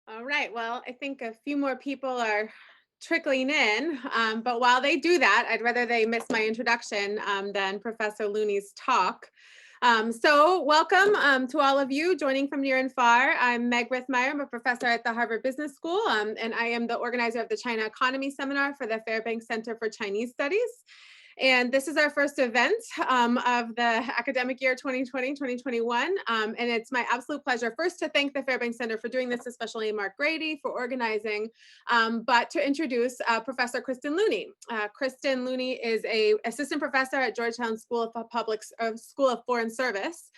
All right. Well, I think a few more people are trickling in, but while they do that, I'd rather they miss my introduction than Professor Looney's talk. So welcome to all of you joining from near and far. I'm Meg Rithmire. I'm a professor at the Harvard Business School, and I am the organizer of the China Economy Seminar for the Fairbanks Center for Chinese Studies. And this is our first event of the academic year 2020-2021. And it's my absolute pleasure first to thank the Fairbanks Center for doing this, especially Mark Grady for organizing, but to introduce Professor Kristen Looney. Kristen Looney is a assistant professor at Georgetown School of Foreign Service.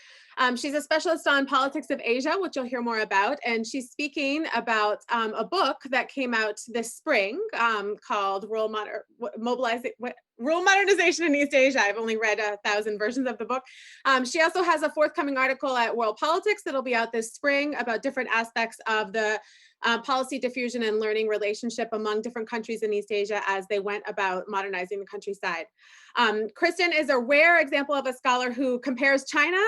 She's a specialist on politics of Asia, which you'll hear more about, and she's speaking about a book that came out this spring called Rural Modernization in East Asia. I've only read 1,000 versions of the book. She also has a forthcoming article at World Politics that'll be out this spring about different aspects of the policy diffusion and learning relationship among different countries in East Asia as they went about modernizing the countryside. Kristen is a rare example of a scholar who compares China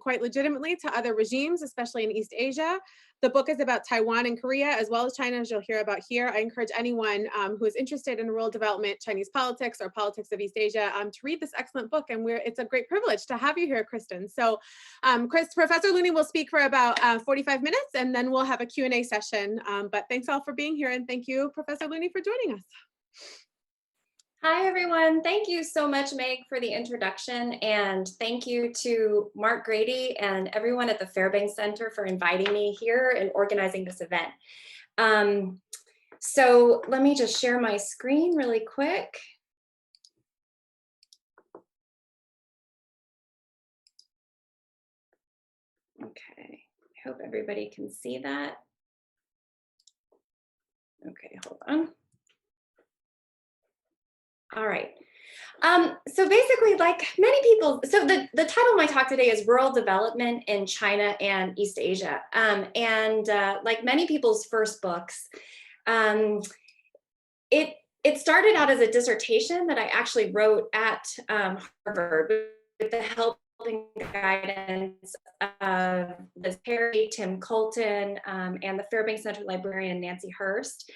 quite legitimately to other regimes, especially in East Asia. The book is about Taiwan and Korea, as well as China, as you'll hear about here. I encourage anyone who is interested in rural development, Chinese politics, or politics of East Asia to read this excellent book. And it's a great privilege to have you here, Kristen. So Professor Looney will speak for about 45 minutes, and then we'll have a Q&A session. But thanks all for being here, and thank you, Professor Looney, for joining us. Hi, everyone. Thank you so much, Meg, for the introduction. And thank you to Mark Grady and everyone at the Fairbanks Center for inviting me here and organizing this event. So let me just share my screen really quick. Okay, I hope everybody can see that. Okay, hold on. All right. So basically, like many people, so the title of my talk today is Rural Development in China and East Asia. Like many people's first books, it started out as a dissertation that I actually wrote at Harvard with the help and guidance of Liz Perry, Tim Colton, and the Fairbanks Center librarian, Nancy Hurst.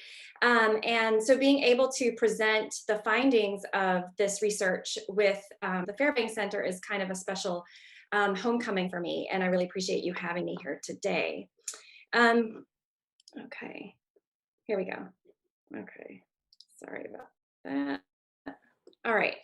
And so being able to present the findings of this research with the Fairbanks Center is kind of a special homecoming for me, and I really appreciate you having me here today. Okay, here we go. Okay, sorry about that. All right.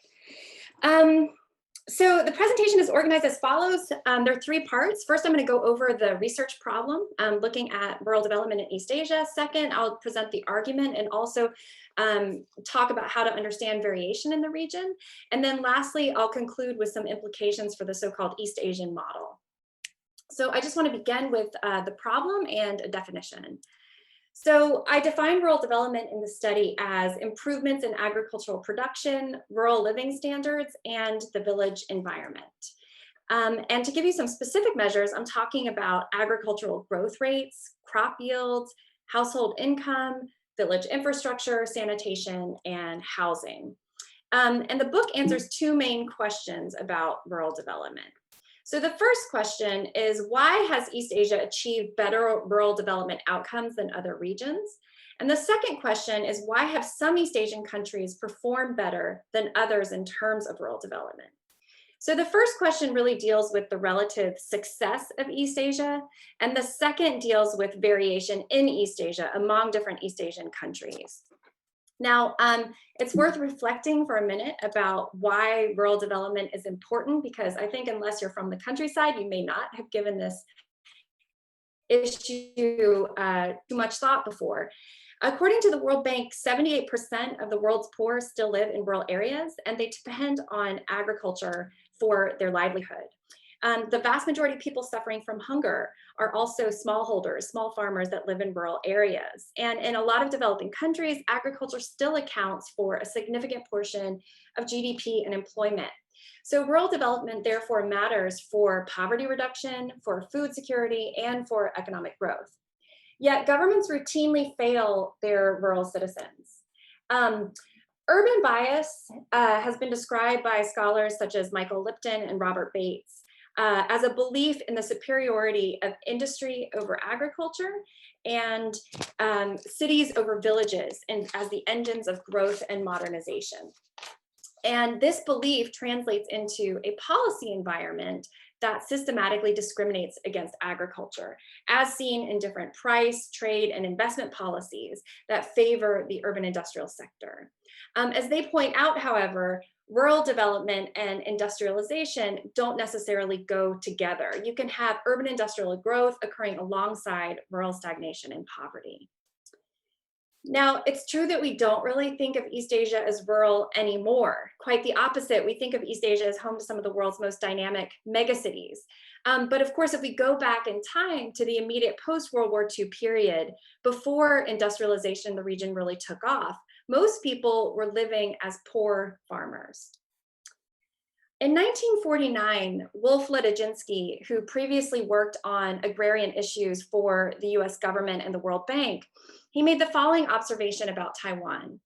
So the presentation is organized as follows. There are three parts. First, I'm going to go over the research problem, looking at rural development in East Asia. Second, I'll present the argument and also talk about how to understand variation in the region. And then lastly, I'll conclude with some implications for the so-called East Asian model. So I just want to begin with the problem and a definition. So I define rural development in the study as improvements in agricultural production, rural living standards, and the village environment. And to give you some specific measures, I'm talking about agricultural growth rates, crop yields, household income, village infrastructure, sanitation, and housing. And the book answers two main questions about rural development. So the first question is, why has East Asia achieved better rural development outcomes than other regions? And the second question is, why have some East Asian countries performed better than others in terms of rural development? So the first question really deals with the relative success of East Asia, and the second deals with variation in East Asia among different East Asian countries. Now, it's worth reflecting for a minute about why rural development is important, because I think unless you're from the countryside, you may not have given this issue too much thought before. According to the World Bank, 78% of the world's poor still live in rural areas, and they depend on agriculture for their livelihood. The vast majority of people suffering from hunger are also smallholders, small farmers that live in rural areas. And in a lot of developing countries, agriculture still accounts for a significant portion of GDP and employment. So rural development therefore matters for poverty reduction, for food security, and for economic growth. Yet governments routinely fail their rural citizens. Urban bias has been described by scholars such as Michael Lipton and Robert Bates as a belief in the superiority of industry over agriculture and cities over villages and as the engines of growth and modernization. And this belief translates into a policy environment that systematically discriminates against agriculture, as seen in different price, trade, and investment policies that favor the urban industrial sector. As they point out, however, rural development and industrialization don't necessarily go together. You can have urban industrial growth occurring alongside rural stagnation and poverty. Now, it's true that we don't really think of East Asia as rural anymore. Quite the opposite. We think of East Asia as home to some of the world's most dynamic megacities. But of course, if we go back in time to the immediate post-World War II period, before industrialization in the region really took off, most people were living as poor farmers. In 1949, Wolf Ledzinski, who previously worked on agrarian issues for the US government and the World Bank, he made the following observation about Taiwan.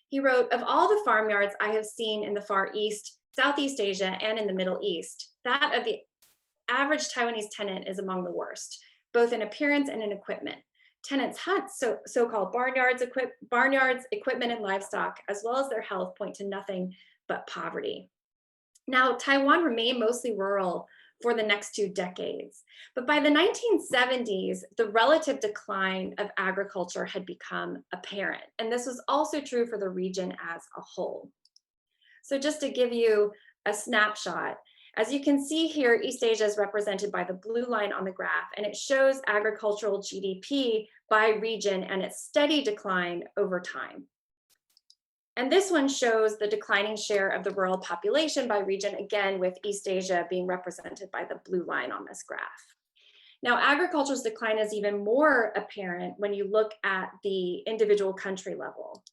He wrote, "Of all the farmyards I have seen in the Far East, Southeast Asia, and in the Middle East, that of the average Taiwanese tenant is among the worst, both in appearance and in equipment. Tenants' huts, so-called barnyards, equipment, and livestock, as well as their health, point to nothing but poverty." Now, Taiwan remained mostly rural for the next 2 decades, but by the 1970s, the relative decline of agriculture had become apparent, and this was also true for the region as a whole. So just to give you a snapshot, as you can see here, East Asia is represented by the blue line on the graph, and it shows agricultural GDP by region and its steady decline over time. And this one shows the declining share of the rural population by region, again, with East Asia being represented by the blue line on this graph. Now, agriculture's decline is even more apparent when you look at the individual country level.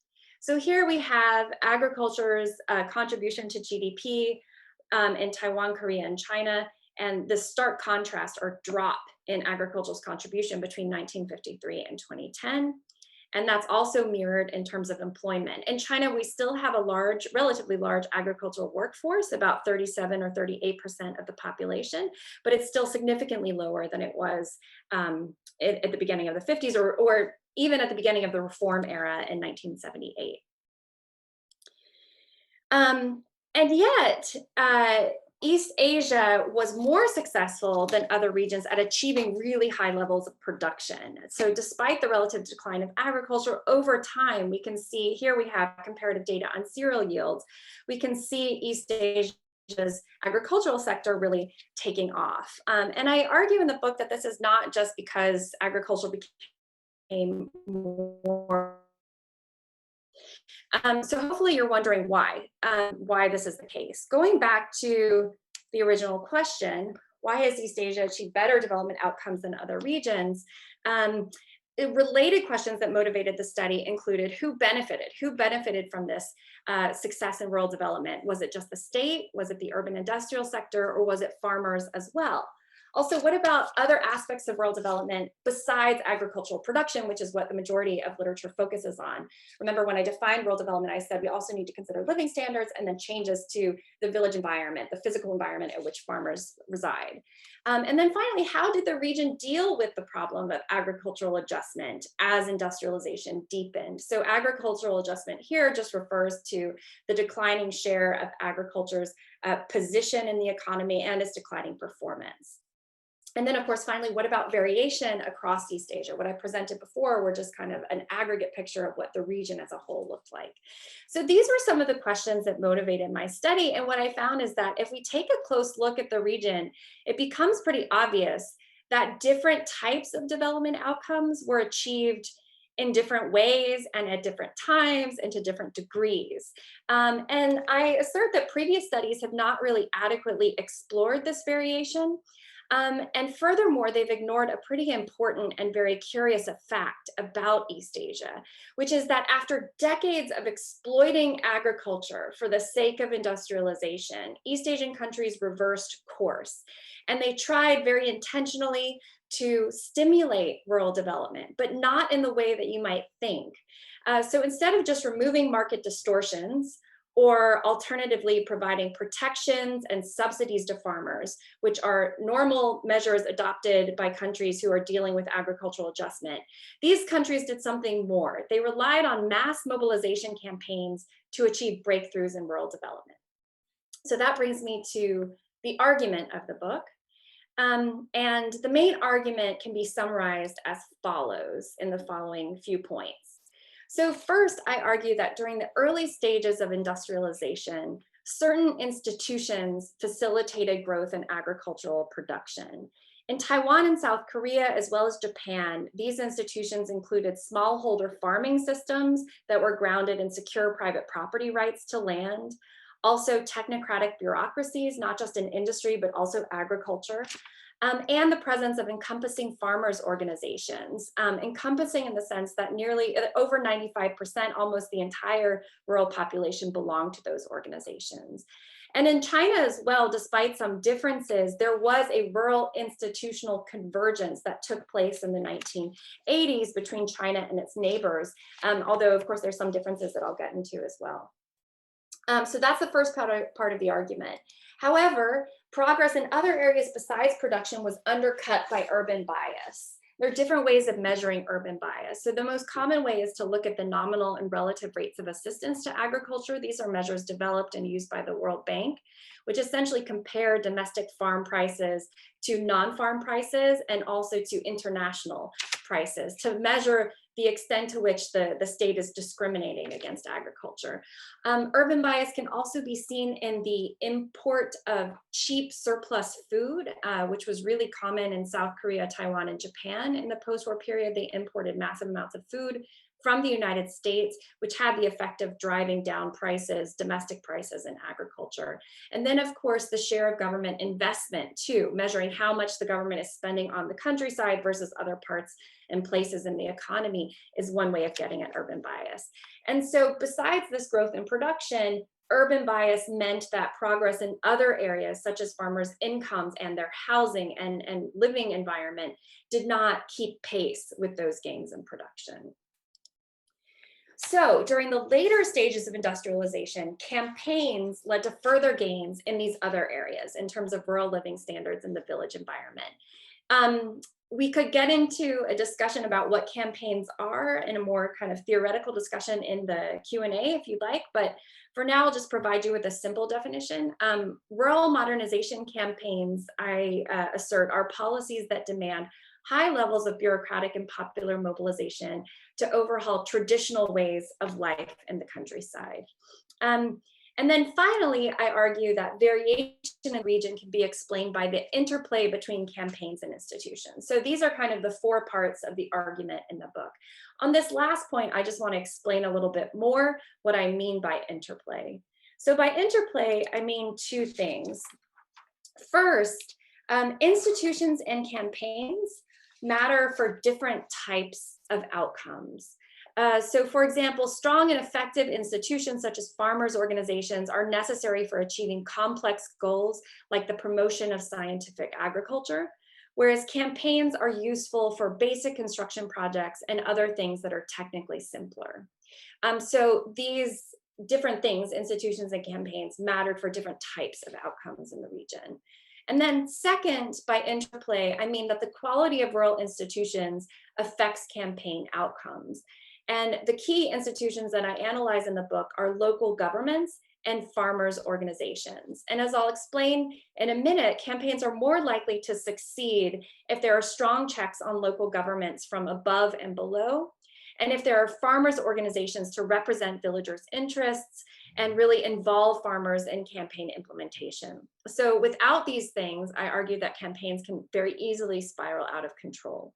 So here we have agriculture's contribution to GDP in Taiwan, Korea, and China, and the stark contrast or drop in agriculture's contribution between 1953 and 2010. And that's also mirrored in terms of employment. In China, we still have a relatively large agricultural workforce, about 37 or 38% of the population, but it's still significantly lower than it was at the beginning of the 50s or even at the beginning of the reform era in 1978. And yet, East Asia was more successful than other regions at achieving really high levels of production. So despite the relative decline of agriculture over time, we can see here we have comparative data on cereal yields. We can see East Asia's agricultural sector really taking off. And I argue in the book that this is not just because agriculture became more so hopefully you're wondering why this is the case. Going back to the original question, why has East Asia achieved better development outcomes than other regions? Related questions that motivated the study included who benefited from this success in rural development? Was it just the state? Was it the urban industrial sector? Or was it farmers as well? Also, what about other aspects of rural development besides agricultural production, which is what the majority of literature focuses on? Remember, when I defined rural development, I said we also need to consider living standards and then changes to the village environment, the physical environment in which farmers reside. And then finally, how did the region deal with the problem of agricultural adjustment as industrialization deepened? So agricultural adjustment here just refers to the declining share of agriculture's position in the economy and its declining performance. And then, of course, finally, what about variation across East Asia? What I presented before were just kind of an aggregate picture of what the region as a whole looked like. So these were some of the questions that motivated my study. And what I found is that if we take a close look at the region, it becomes pretty obvious that different types of development outcomes were achieved in different ways and at different times and to different degrees. And I assert that previous studies have not really adequately explored this variation. And furthermore, they've ignored a pretty important and very curious fact about East Asia, which is that after decades of exploiting agriculture for the sake of industrialization, East Asian countries reversed course. And they tried very intentionally to stimulate rural development, but not in the way that you might think. So instead of just removing market distortions or alternatively providing protections and subsidies to farmers, which are normal measures adopted by countries who are dealing with agricultural adjustment. These countries did something more. They relied on mass mobilization campaigns to achieve breakthroughs in rural development. So that brings me to the argument of the book. And the main argument can be summarized as follows in the following few points. So first, I argue that during the early stages of industrialization, certain institutions facilitated growth in agricultural production. In Taiwan and South Korea, as well as Japan, these institutions included smallholder farming systems that were grounded in secure private property rights to land, also technocratic bureaucracies, not just in industry, but also agriculture, and the presence of encompassing farmers organizations, encompassing in the sense that nearly over 95%, almost the entire rural population belonged to those organizations. And in China as well, despite some differences, there was a rural institutional convergence that took place in the 1980s between China and its neighbors, although of course there's some differences that I'll get into as well. So that's the first part of the argument. However, progress in other areas besides production was undercut by urban bias. There are different ways of measuring urban bias. So the most common way is to look at the nominal and relative rates of assistance to agriculture. These are measures developed and used by the World Bank, which essentially compare domestic farm prices to non-farm prices and also to international prices to measure the extent to which the state is discriminating against agriculture. Urban bias can also be seen in the import of cheap surplus food, which was really common in South Korea, Taiwan, and Japan in the post-war period. They imported massive amounts of food from the United States, which had the effect of driving down prices, domestic prices in agriculture. And then of course, the share of government investment too, measuring how much the government is spending on the countryside versus other parts and places in the economy is one way of getting at urban bias. And so besides this growth in production, urban bias meant that progress in other areas, such as farmers' incomes and their housing and living environment, did not keep pace with those gains in production. So during the later stages of industrialization, campaigns led to further gains in these other areas in terms of rural living standards in the village environment. We could get into a discussion about what campaigns are in a more kind of theoretical discussion in the Q&A if you'd like, but for now I'll just provide you with a simple definition. Rural modernization campaigns, I assert, are policies that demand high levels of bureaucratic and popular mobilization to overhaul traditional ways of life in the countryside. And then finally, I argue that variation in the region can be explained by the interplay between campaigns and institutions. So these are kind of the four parts of the argument in the book. On this last point, I just want to explain a little bit more what I mean by interplay. So by interplay, I mean two things. First, institutions and campaigns matter for different types of outcomes. So for example, strong and effective institutions such as farmers' organizations are necessary for achieving complex goals like the promotion of scientific agriculture, whereas campaigns are useful for basic construction projects and other things that are technically simpler. So these different things, institutions and campaigns, mattered for different types of outcomes in the region. And then second, by interplay, I mean that the quality of rural institutions affects campaign outcomes. And the key institutions that I analyze in the book are local governments and farmers' organizations. And as I'll explain in a minute, campaigns are more likely to succeed if there are strong checks on local governments from above and below, and if there are farmers' organizations to represent villagers' interests and really involve farmers in campaign implementation. So without these things, I argue that campaigns can very easily spiral out of control.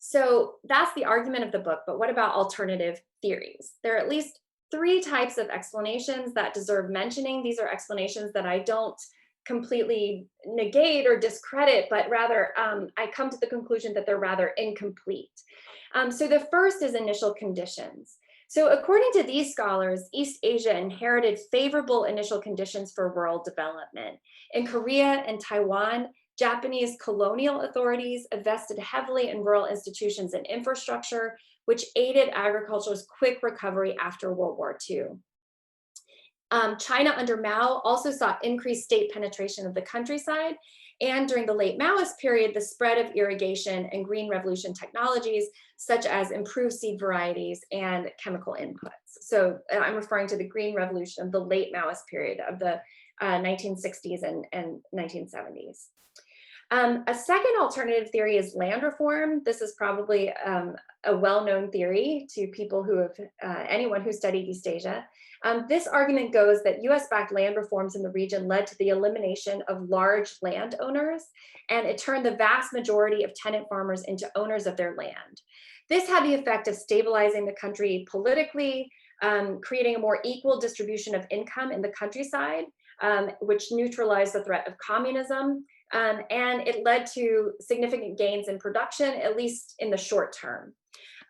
So that's the argument of the book, but what about alternative theories? There are at least three types of explanations that deserve mentioning. These are explanations that I don't completely negate or discredit, but rather I come to the conclusion that they're rather incomplete. So the first is initial conditions. So according to these scholars, East Asia inherited favorable initial conditions for rural development. In Korea and Taiwan, Japanese colonial authorities invested heavily in rural institutions and infrastructure, which aided agriculture's quick recovery after World War II. China under Mao also saw increased state penetration of the countryside. And during the late Maoist period, the spread of irrigation and green revolution technologies, such as improved seed varieties and chemical inputs. So I'm referring to the green revolution of the late Maoist period of the 1960s and 1970s. A second alternative theory is land reform. This is probably a well-known theory to people who have, anyone who studied East Asia. This argument goes that US-backed land reforms in the region led to the elimination of large landowners, and it turned the vast majority of tenant farmers into owners of their land. This had the effect of stabilizing the country politically, creating a more equal distribution of income in the countryside, which neutralized the threat of communism. And it led to significant gains in production, at least in the short term.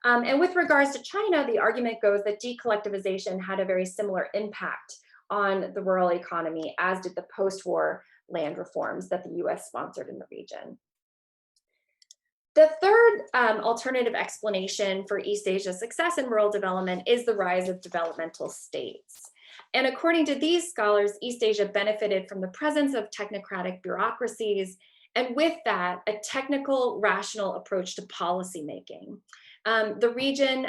And with regards to China, the argument goes that decollectivization had a very similar impact on the rural economy, as did the post-war land reforms that the US sponsored in the region. The third alternative explanation for East Asia's success in rural development is the rise of developmental states. And according to these scholars, East Asia benefited from the presence of technocratic bureaucracies, and with that, a technical, rational approach to policymaking. The region,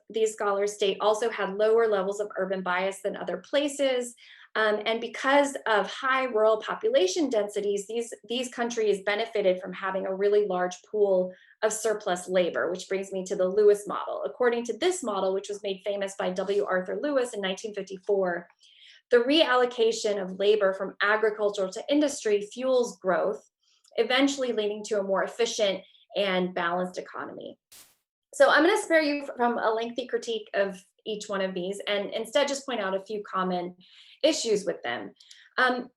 these scholars state, also had lower levels of urban bias than other places. And because of high rural population densities, these countries benefited from having a really large pool of surplus labor, which brings me to the Lewis model. According to this model, which was made famous by W. Arthur Lewis in 1954, the reallocation of labor from agriculture to industry fuels growth, eventually leading to a more efficient and balanced economy. So I'm going to spare you from a lengthy critique of each one of these and instead just point out a few common issues with them.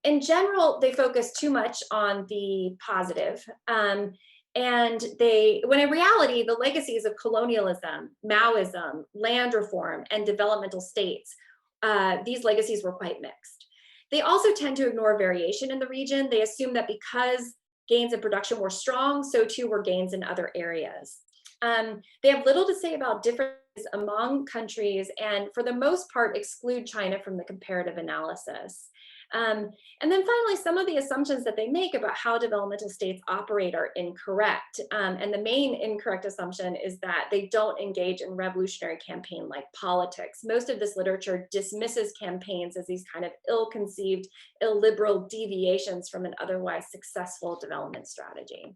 In general, they focus too much on the positive. And when in reality, the legacies of colonialism, Maoism, land reform, and developmental states, these legacies were quite mixed. They also tend to ignore variation in the region. They assume that because gains in production were strong, so too were gains in other areas. They have little to say about differences among countries, and for the most part exclude China from the comparative analysis. And then finally, some of the assumptions that they make about how developmental states operate are incorrect. And the main incorrect assumption is that they don't engage in revolutionary campaign-like politics. Most of this literature dismisses campaigns as these kind of ill-conceived, illiberal deviations from an otherwise successful development strategy.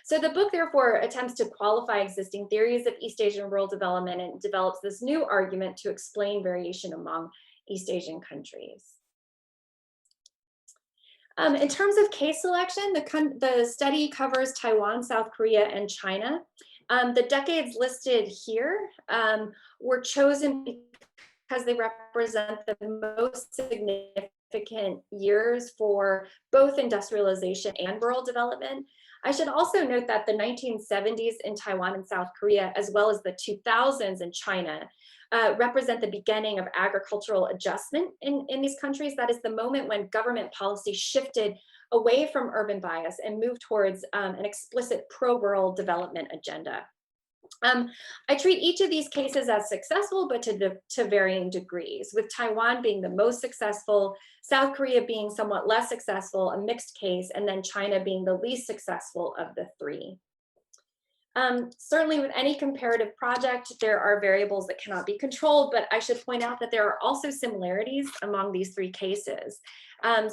So the book, therefore, attempts to qualify existing theories of East Asian rural development and develops this new argument to explain variation among East Asian countries. In terms of case selection, the study covers Taiwan, South Korea, and China. The decades listed here were chosen because they represent the most significant years for both industrialization and rural development. I should also note that the 1970s in Taiwan and South Korea, as well as the 2000s in China, represent the beginning of agricultural adjustment in these countries. That is the moment when government policy shifted away from urban bias and moved towards an explicit pro-rural development agenda. I treat each of these cases as successful, but to varying degrees, with Taiwan being the most successful, South Korea being somewhat less successful, a mixed case, and then China being the least successful of the three. Certainly with any comparative project, there are variables that cannot be controlled, but I should point out that there are also similarities among these three cases.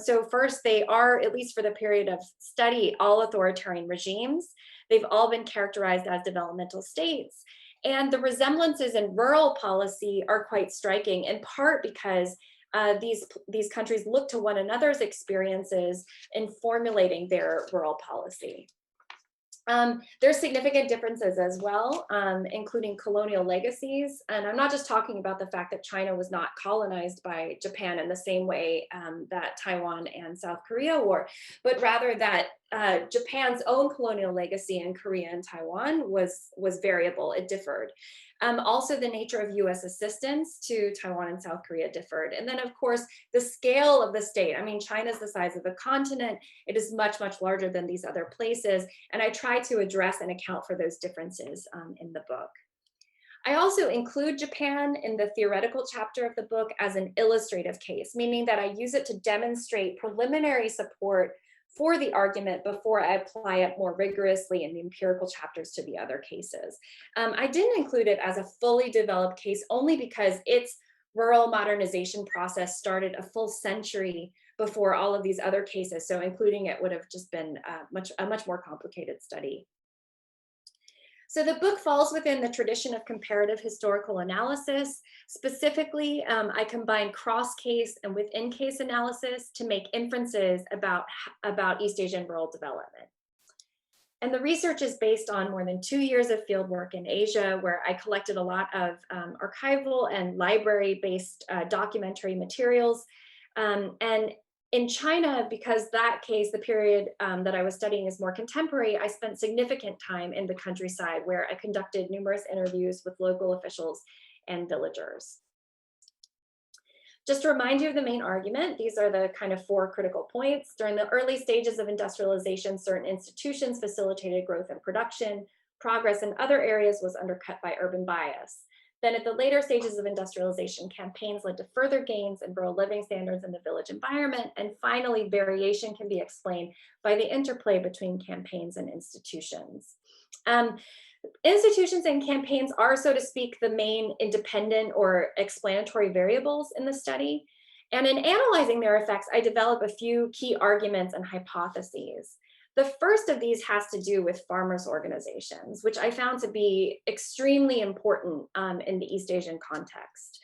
So first, they are, at least for the period of study, all authoritarian regimes. They've all been characterized as developmental states. And the resemblances in rural policy are quite striking, in part because these countries look to one another's experiences in formulating their rural policy. There's significant differences as well, including colonial legacies. And I'm not just talking about the fact that China was not colonized by Japan in the same way that Taiwan and South Korea were, but rather that Japan's own colonial legacy in Korea and Taiwan was variable, it differed. Also, the nature of US assistance to Taiwan and South Korea differed. And then, of course, the scale of the state. I mean, China's the size of a continent. It is much, much larger than these other places. And I try to address and account for those differences in the book. I also include Japan in the theoretical chapter of the book as an illustrative case, meaning that I use it to demonstrate preliminary support for the argument before I apply it more rigorously in the empirical chapters to the other cases. I didn't include it as a fully developed case only because its rural modernization process started a full century before all of these other cases. So including it would have just been a much more complicated study. So the book falls within the tradition of comparative historical analysis. Specifically, I combine cross-case and within-case analysis to make inferences about East Asian rural development. And the research is based on more than 2 years of fieldwork in Asia, where I collected a lot of archival and library-based documentary materials. And in China, because that case, the period that I was studying is more contemporary, I spent significant time in the countryside where I conducted numerous interviews with local officials and villagers. Just to remind you of the main argument, these are the kind of 4 critical points. During the early stages of industrialization, certain institutions facilitated growth and production. Progress in other areas was undercut by urban bias. Then at the later stages of industrialization, campaigns led to further gains in rural living standards in the village environment. And finally, variation can be explained by the interplay between campaigns and institutions. Institutions and campaigns are, so to speak, the main independent or explanatory variables in the study. And in analyzing their effects, I develop a few key arguments and hypotheses. The first of these has to do with farmers' organizations, which I found to be extremely important in the East Asian context.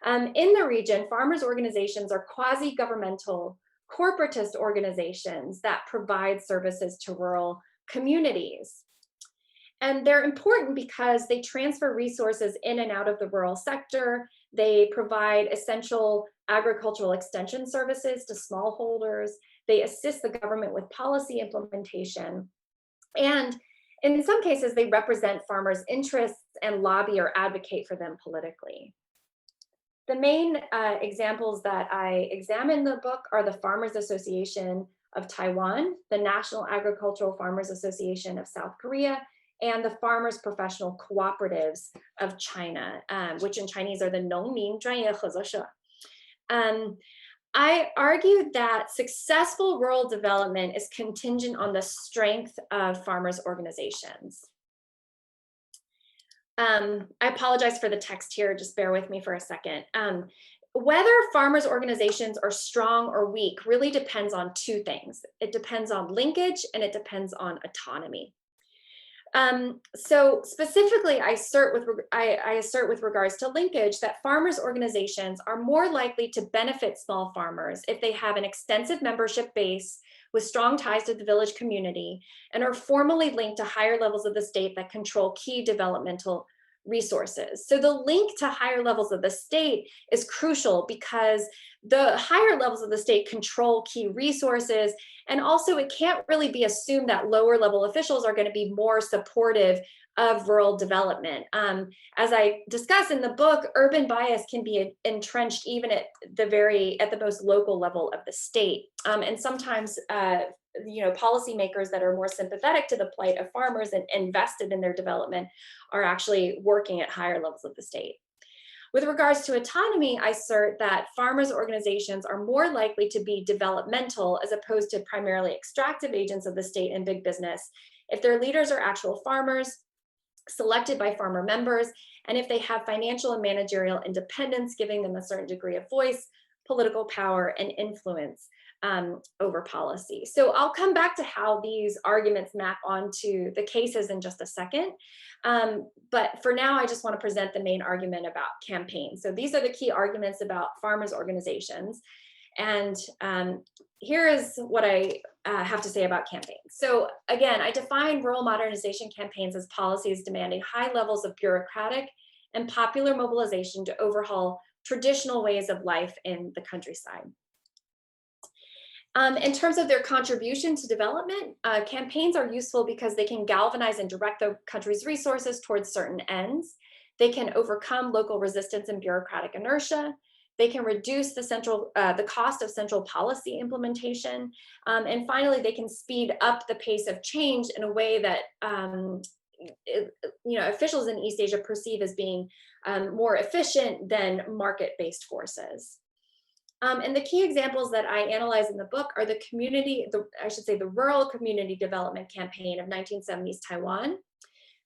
In the region, farmers' organizations are quasi-governmental corporatist organizations that provide services to rural communities. And they're important because they transfer resources in and out of the rural sector. They provide essential agricultural extension services to smallholders. They assist the government with policy implementation. And in some cases, they represent farmers' interests and lobby or advocate for them politically. The main examples that I examine in the book are the Farmers Association of Taiwan, the National Agricultural Farmers Association of South Korea, and the Farmers Professional Cooperatives of China, which in Chinese are the 农民专业合作社. I argued that successful rural development is contingent on the strength of farmers' organizations. I apologize for the text here, just bear with me for a second. Whether farmers' organizations are strong or weak really depends on 2 things. It depends on linkage and it depends on autonomy. So specifically, I assert with regards to linkage that farmers' organizations are more likely to benefit small farmers if they have an extensive membership base with strong ties to the village community and are formally linked to higher levels of the state that control key developmental resources. So the link to higher levels of the state is crucial because the higher levels of the state control key resources. And also it can't really be assumed that lower level officials are going to be more supportive of rural development. As I discuss in the book, urban bias can be entrenched even at the most local level of the state. And sometimes policymakers that are more sympathetic to the plight of farmers and invested in their development are actually working at higher levels of the state. With regards to autonomy, I assert that farmers' organizations are more likely to be developmental as opposed to primarily extractive agents of the state and big business if their leaders are actual farmers, selected by farmer members, and if they have financial and managerial independence, giving them a certain degree of voice, political power, and influence over policy. So I'll come back to how these arguments map onto the cases in just a second. But for now, I just want to present the main argument about campaigns. So these are the key arguments about farmers' organizations. And here is what I have to say about campaigns. So again, I define rural modernization campaigns as policies demanding high levels of bureaucratic and popular mobilization to overhaul traditional ways of life in the countryside. In terms of their contribution to development, campaigns are useful because they can galvanize and direct the country's resources towards certain ends. They can overcome local resistance and bureaucratic inertia. They can reduce the cost of central policy implementation. And finally, they can speed up the pace of change in a way that officials in East Asia perceive as being more efficient than market-based forces. And the key examples that I analyze in the book are the rural community development campaign of 1970s Taiwan,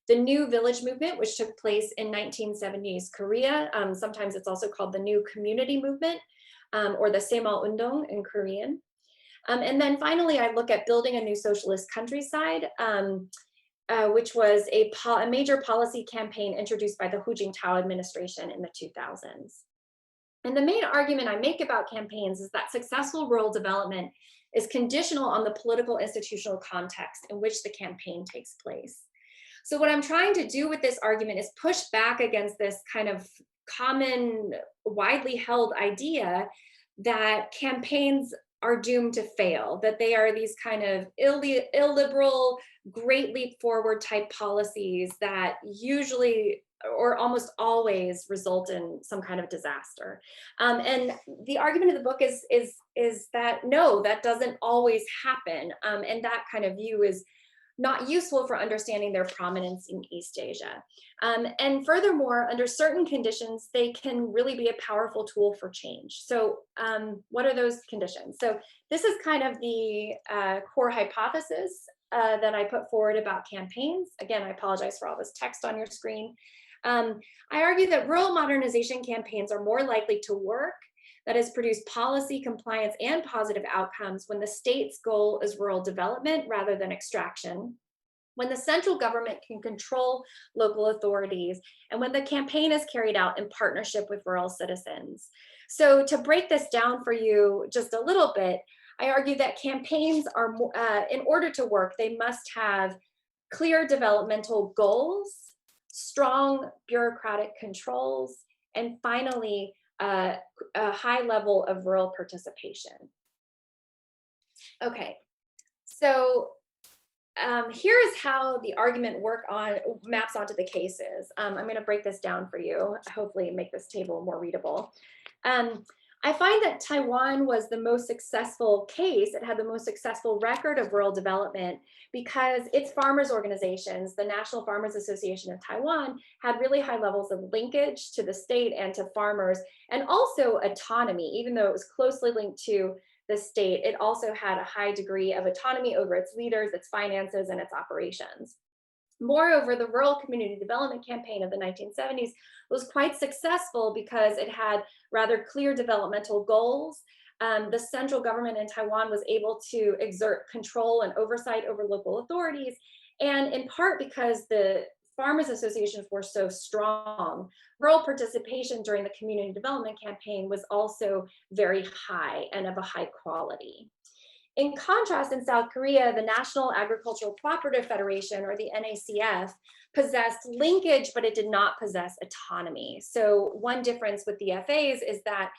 the New Village movement, which took place in 1970s Korea. Sometimes it's also called the New Community Movement, or the Saemal Undong in Korean. And then finally, I look at building a new socialist countryside, which was a major policy campaign introduced by the Hu Jintao administration in the 2000s. And the main argument I make about campaigns is that successful rural development is conditional on the political institutional context in which the campaign takes place. So what I'm trying to do with this argument is push back against this kind of common, widely held idea that campaigns are doomed to fail, that they are these kind of illiberal, great leap forward type policies that usually or almost always result in some kind of disaster. And the argument of the book is that no, that doesn't always happen. And that kind of view is not useful for understanding their prominence in East Asia. And furthermore, under certain conditions, they can really be a powerful tool for change. So what are those conditions? So this is kind of the core hypothesis that I put forward about campaigns. Again, I apologize for all this text on your screen. I argue that rural modernization campaigns are more likely to work, that is, produce policy compliance and positive outcomes when the state's goal is rural development rather than extraction, when the central government can control local authorities, and when the campaign is carried out in partnership with rural citizens. So to break this down for you just a little bit, I argue that campaigns are, in order to work, they must have clear developmental goals, strong bureaucratic controls, and finally, a high level of rural participation. Okay, so here is how the argument maps onto the cases. I'm going to break this down for you, hopefully make this table more readable. I find that Taiwan was the most successful case. It had the most successful record of rural development because its farmers organizations, the National Farmers Association of Taiwan, had really high levels of linkage to the state and to farmers, and also autonomy. Even though it was closely linked to the state, it also had a high degree of autonomy over its leaders, its finances, and its operations. Moreover, the Rural Community Development Campaign of the 1970s was quite successful because it had rather clear developmental goals. The central government in Taiwan was able to exert control and oversight over local authorities, and in part because the farmers associations were so strong, rural participation during the community development campaign was also very high and of a high quality. In contrast, in South Korea, the National Agricultural Cooperative Federation, or the NACF, possessed linkage, but it did not possess autonomy. So one difference with the FAs is that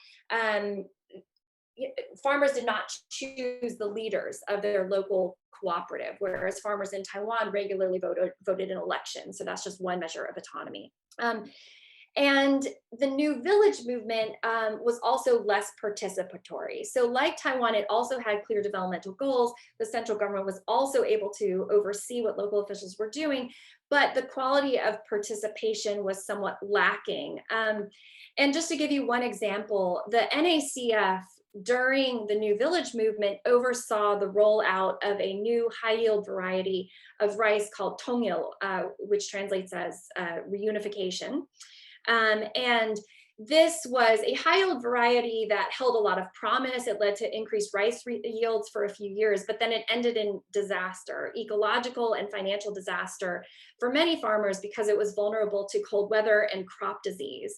farmers did not choose the leaders of their local cooperative, whereas farmers in Taiwan regularly voted in elections. So that's just one measure of autonomy. And the New Village movement was also less participatory. So like Taiwan, it also had clear developmental goals. The central government was also able to oversee what local officials were doing, but the quality of participation was somewhat lacking. And just to give you one example, the NACF during the New Village movement oversaw the rollout of a new high-yield variety of rice called tongyil, which translates as reunification. And this was a high-yield variety that held a lot of promise. It led to increased rice yields for a few years, but then it ended in disaster, ecological and financial disaster for many farmers because it was vulnerable to cold weather and crop disease.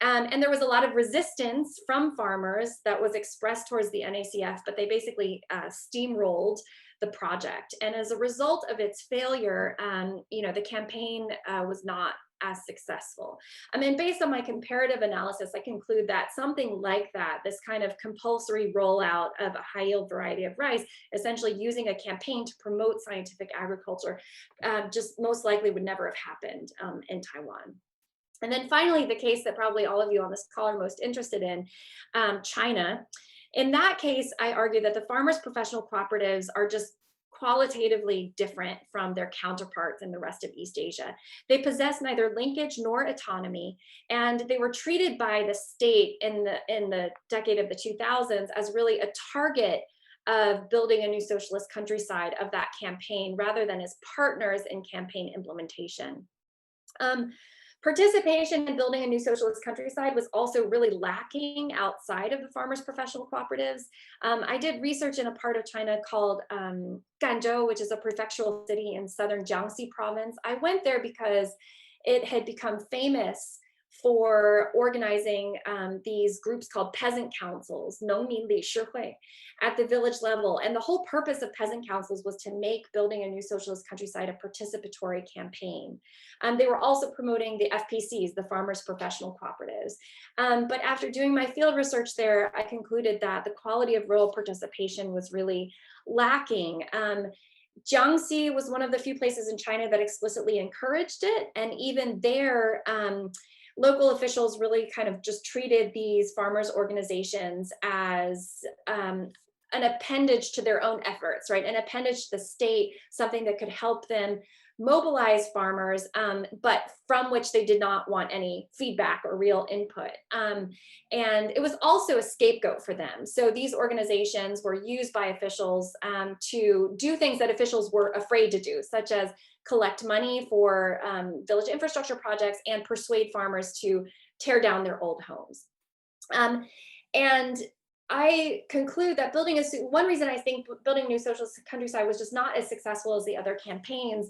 And there was a lot of resistance from farmers that was expressed towards the NACF, but they basically steamrolled the project. And as a result of its failure, the campaign was not as successful. I mean, based on my comparative analysis, I conclude that something like that, this kind of compulsory rollout of a high yield variety of rice, essentially using a campaign to promote scientific agriculture, just most likely would never have happened in Taiwan. And then finally, the case that probably all of you on this call are most interested in, China. In that case, I argue that the farmers' professional cooperatives are just qualitatively different from their counterparts in the rest of East Asia. They possess neither linkage nor autonomy, and they were treated by the state in the decade of the 2000s as really a target of building a new socialist countryside of that campaign, rather than as partners in campaign implementation. Participation in building a new socialist countryside was also really lacking outside of the farmers' professional cooperatives. I did research in a part of China called Ganzhou, which is a prefectural city in southern Jiangxi province. I went there because it had become famous for organizing these groups called peasant councils, 农民理事会, at the village level. And the whole purpose of peasant councils was to make building a new socialist countryside a participatory campaign. They were also promoting the FPCs, the farmers' professional cooperatives. But after doing my field research there, I concluded that the quality of rural participation was really lacking. Jiangxi was one of the few places in China that explicitly encouraged it. And even there, local officials really kind of just treated these farmers' organizations as an appendage to their own efforts, right? An appendage to the state, something that could help them mobilize farmers, but from which they did not want any feedback or real input. And it was also a scapegoat for them. So these organizations were used by officials to do things that officials were afraid to do, such as collect money for village infrastructure projects and persuade farmers to tear down their old homes. And I conclude that one reason I think building a new socialist countryside was just not as successful as the other campaigns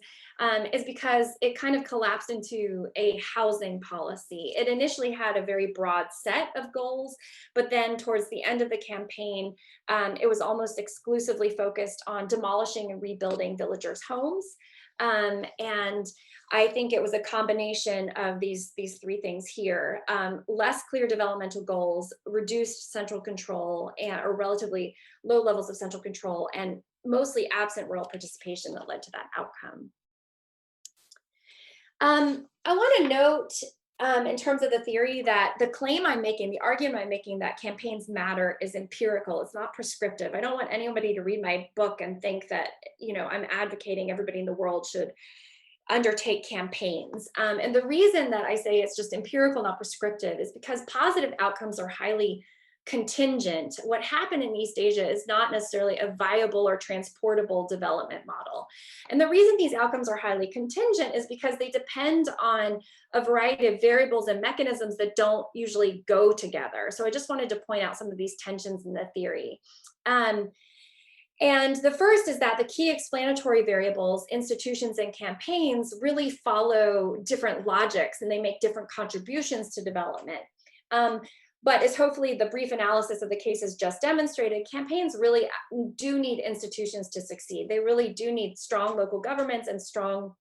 is because it kind of collapsed into a housing policy. It initially had a very broad set of goals, but then towards the end of the campaign, it was almost exclusively focused on demolishing and rebuilding villagers' homes. And I think it was a combination of these three things here: less clear developmental goals, reduced central control, or relatively low levels of central control, and mostly absent rural participation that led to that outcome. I want to note, in terms of the theory, that the claim I'm making, the argument I'm making that campaigns matter is empirical. It's not prescriptive. I don't want anybody to read my book and think that, I'm advocating everybody in the world should undertake campaigns. And the reason that I say it's just empirical, not prescriptive, is because positive outcomes are highly contingent. What happened in East Asia is not necessarily a viable or transportable development model. And the reason these outcomes are highly contingent is because they depend on a variety of variables and mechanisms that don't usually go together. So I just wanted to point out some of these tensions in the theory. And the first is that the key explanatory variables, institutions and campaigns, really follow different logics, and they make different contributions to development. But as hopefully the brief analysis of the case has just demonstrated, campaigns really do need institutions to succeed. They really do need strong local governments and strong,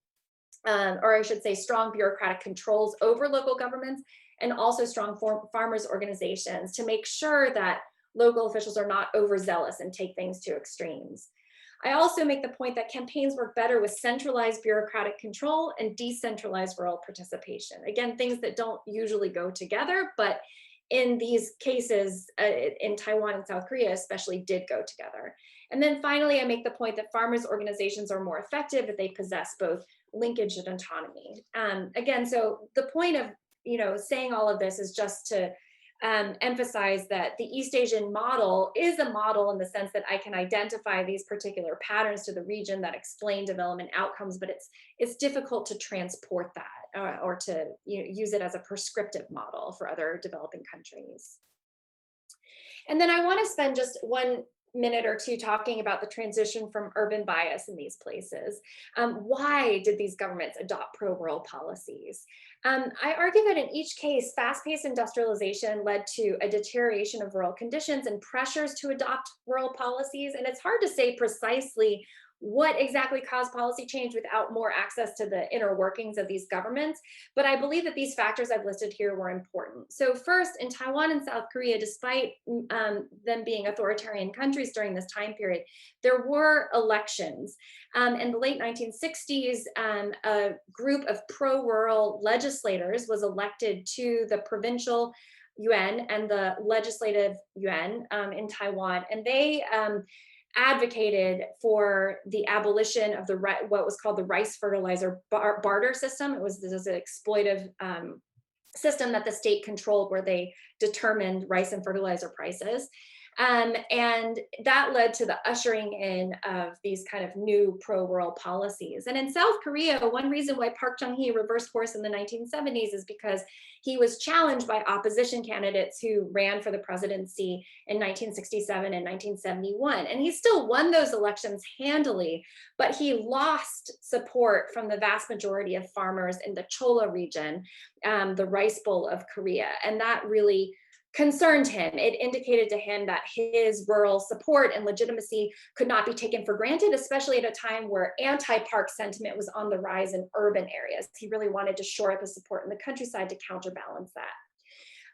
or I should say strong bureaucratic controls over local governments, and also strong farmers organizations to make sure that local officials are not overzealous and take things to extremes. I also make the point that campaigns work better with centralized bureaucratic control and decentralized rural participation. Again, things that don't usually go together, but in these cases, in Taiwan and South Korea especially, did go together. And then finally, I make the point that farmers' organizations are more effective if they possess both linkage and autonomy. Again, so the point of saying all of this is just to emphasize that the East Asian model is a model in the sense that I can identify these particular patterns to the region that explain development outcomes, but it's difficult to transport that or to use it as a prescriptive model for other developing countries. And then I want to spend just 1 minute or two talking about the transition from urban bias in these places. Why did these governments adopt pro-rural policies? I argue that in each case, fast-paced industrialization led to a deterioration of rural conditions and pressures to adopt rural policies. And it's hard to say precisely what exactly caused policy change without more access to the inner workings of these governments. But I believe that these factors I've listed here were important. So first, in Taiwan and South Korea, despite them being authoritarian countries during this time period, there were elections. In the late 1960s, a group of pro-rural legislators was elected to the provincial yuan and the legislative yuan in Taiwan. And they advocated for the abolition of what was called the rice fertilizer barter system. This is an exploitive system that the state controlled, where they determined rice and fertilizer prices. And that led to the ushering in of these kind of new pro-rural policies. And in South Korea, one reason why Park Chung-hee reversed course in the 1970s is because he was challenged by opposition candidates who ran for the presidency in 1967 and 1971. And he still won those elections handily, but he lost support from the vast majority of farmers in the Cholla region, the Rice Bowl of Korea. And that really concerned him. It indicated to him that his rural support and legitimacy could not be taken for granted, especially at a time where anti-park sentiment was on the rise in urban areas. He really wanted to shore up his support in the countryside to counterbalance that.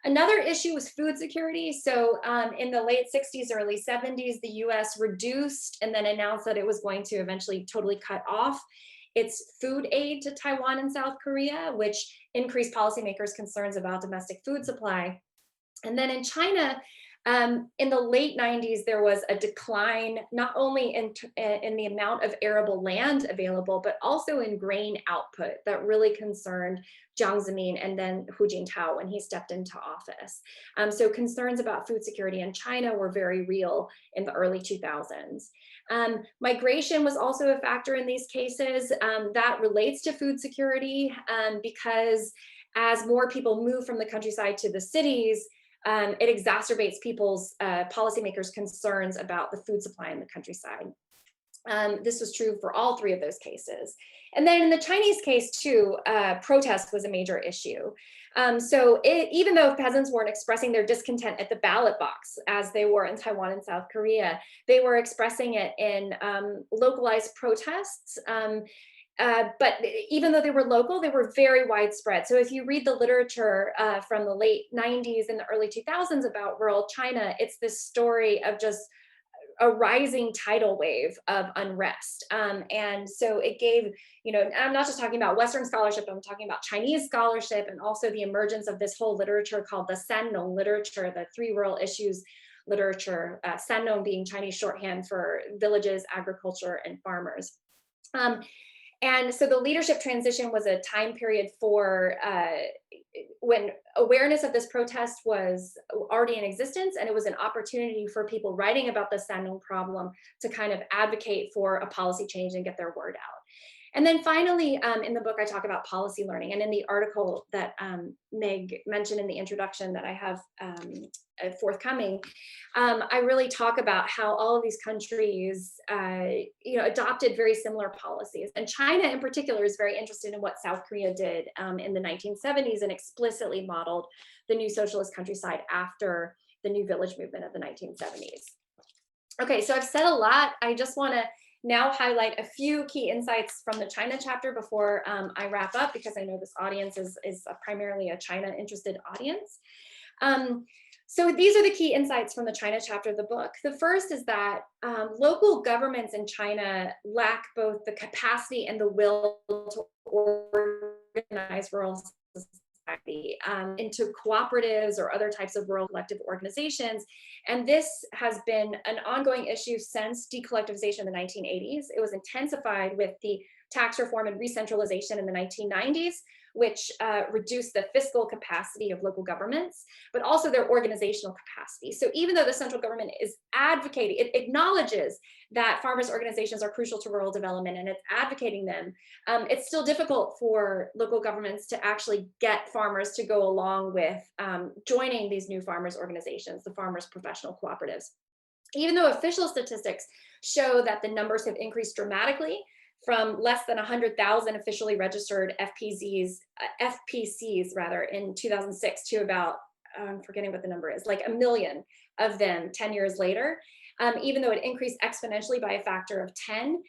Another issue was food security. So in the late 60s, early 70s, the US reduced and then announced that it was going to eventually totally cut off its food aid to Taiwan and South Korea, which increased policymakers' concerns about domestic food supply. And then in China, in the late 90s, there was a decline, not only in the amount of arable land available, but also in grain output that really concerned Jiang Zemin and then Hu Jintao when he stepped into office. So concerns about food security in China were very real in the early 2000s. Migration was also a factor in these cases. That relates to food security because as more people move from the countryside to the cities, it exacerbates people's policymakers' concerns about the food supply in the countryside. This was true for all three of those cases. And then in the Chinese case too, protest was a major issue. Even though peasants weren't expressing their discontent at the ballot box, as they were in Taiwan and South Korea, they were expressing it in localized protests. But even though they were local, they were very widespread. So if you read the literature from the late 90s and the early 2000s about rural China, it's this story of just a rising tidal wave of unrest. And so it gave, I'm not just talking about Western scholarship, I'm talking about Chinese scholarship, and also the emergence of this whole literature called the Sannong literature, the three rural issues literature, Sannong being Chinese shorthand for villages, agriculture, and farmers. And so the leadership transition was a time period for when awareness of this protest was already in existence, and it was an opportunity for people writing about the Sannong problem to kind of advocate for a policy change and get their word out. And then finally, in the book, I talk about policy learning. And in the article that Meg mentioned in the introduction that I have forthcoming, I really talk about how all of these countries, adopted very similar policies. And China in particular is very interested in what South Korea did in the 1970s and explicitly modeled the new socialist countryside after the New Village movement of the 1970s. Okay, so I've said a lot. I just want to now highlight a few key insights from the China chapter before I wrap up, because I know this audience is primarily a China interested audience. So these are the key insights from the China chapter of the book. The first is that local governments in China lack both the capacity and the will to organize rural society into cooperatives or other types of rural collective organizations. And this has been an ongoing issue since decollectivization in the 1980s. It was intensified with the tax reform and recentralization in the 1990s, which reduced the fiscal capacity of local governments, but also their organizational capacity. So even though the central government is advocating, it acknowledges that farmers' organizations are crucial to rural development and it's advocating them, it's still difficult for local governments to actually get farmers to go along with joining these new farmers' organizations, the farmers' professional cooperatives. Even though official statistics show that the numbers have increased dramatically, from less than 100,000 officially registered FPCs in 2006 to about, I'm forgetting what the number is, like 1 million of them 10 years later, even though it increased exponentially by a factor of 10.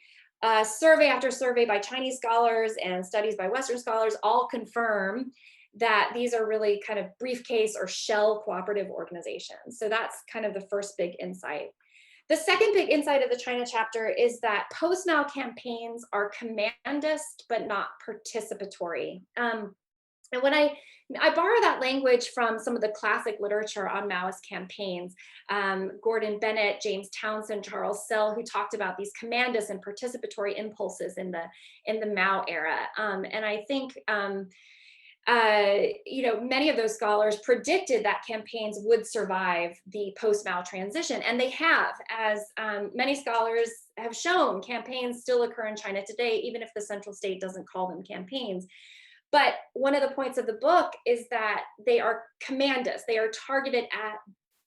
Survey after survey by Chinese scholars and studies by Western scholars all confirm that these are really kind of briefcase or shell cooperative organizations. So that's kind of the first big insight. The second big insight of the China chapter is that post-now campaigns are commandist, but not participatory. And when I borrow that language from some of the classic literature on Maoist campaigns, Gordon Bennett, James Townsend, Charles Sell, who talked about these commandist and participatory impulses in the Mao era. And I think many of those scholars predicted that campaigns would survive the post-Mao transition, and they have. As many scholars have shown, campaigns still occur in China today, even if the central state doesn't call them campaigns. But one of the points of the book is that they are commandist. They are targeted at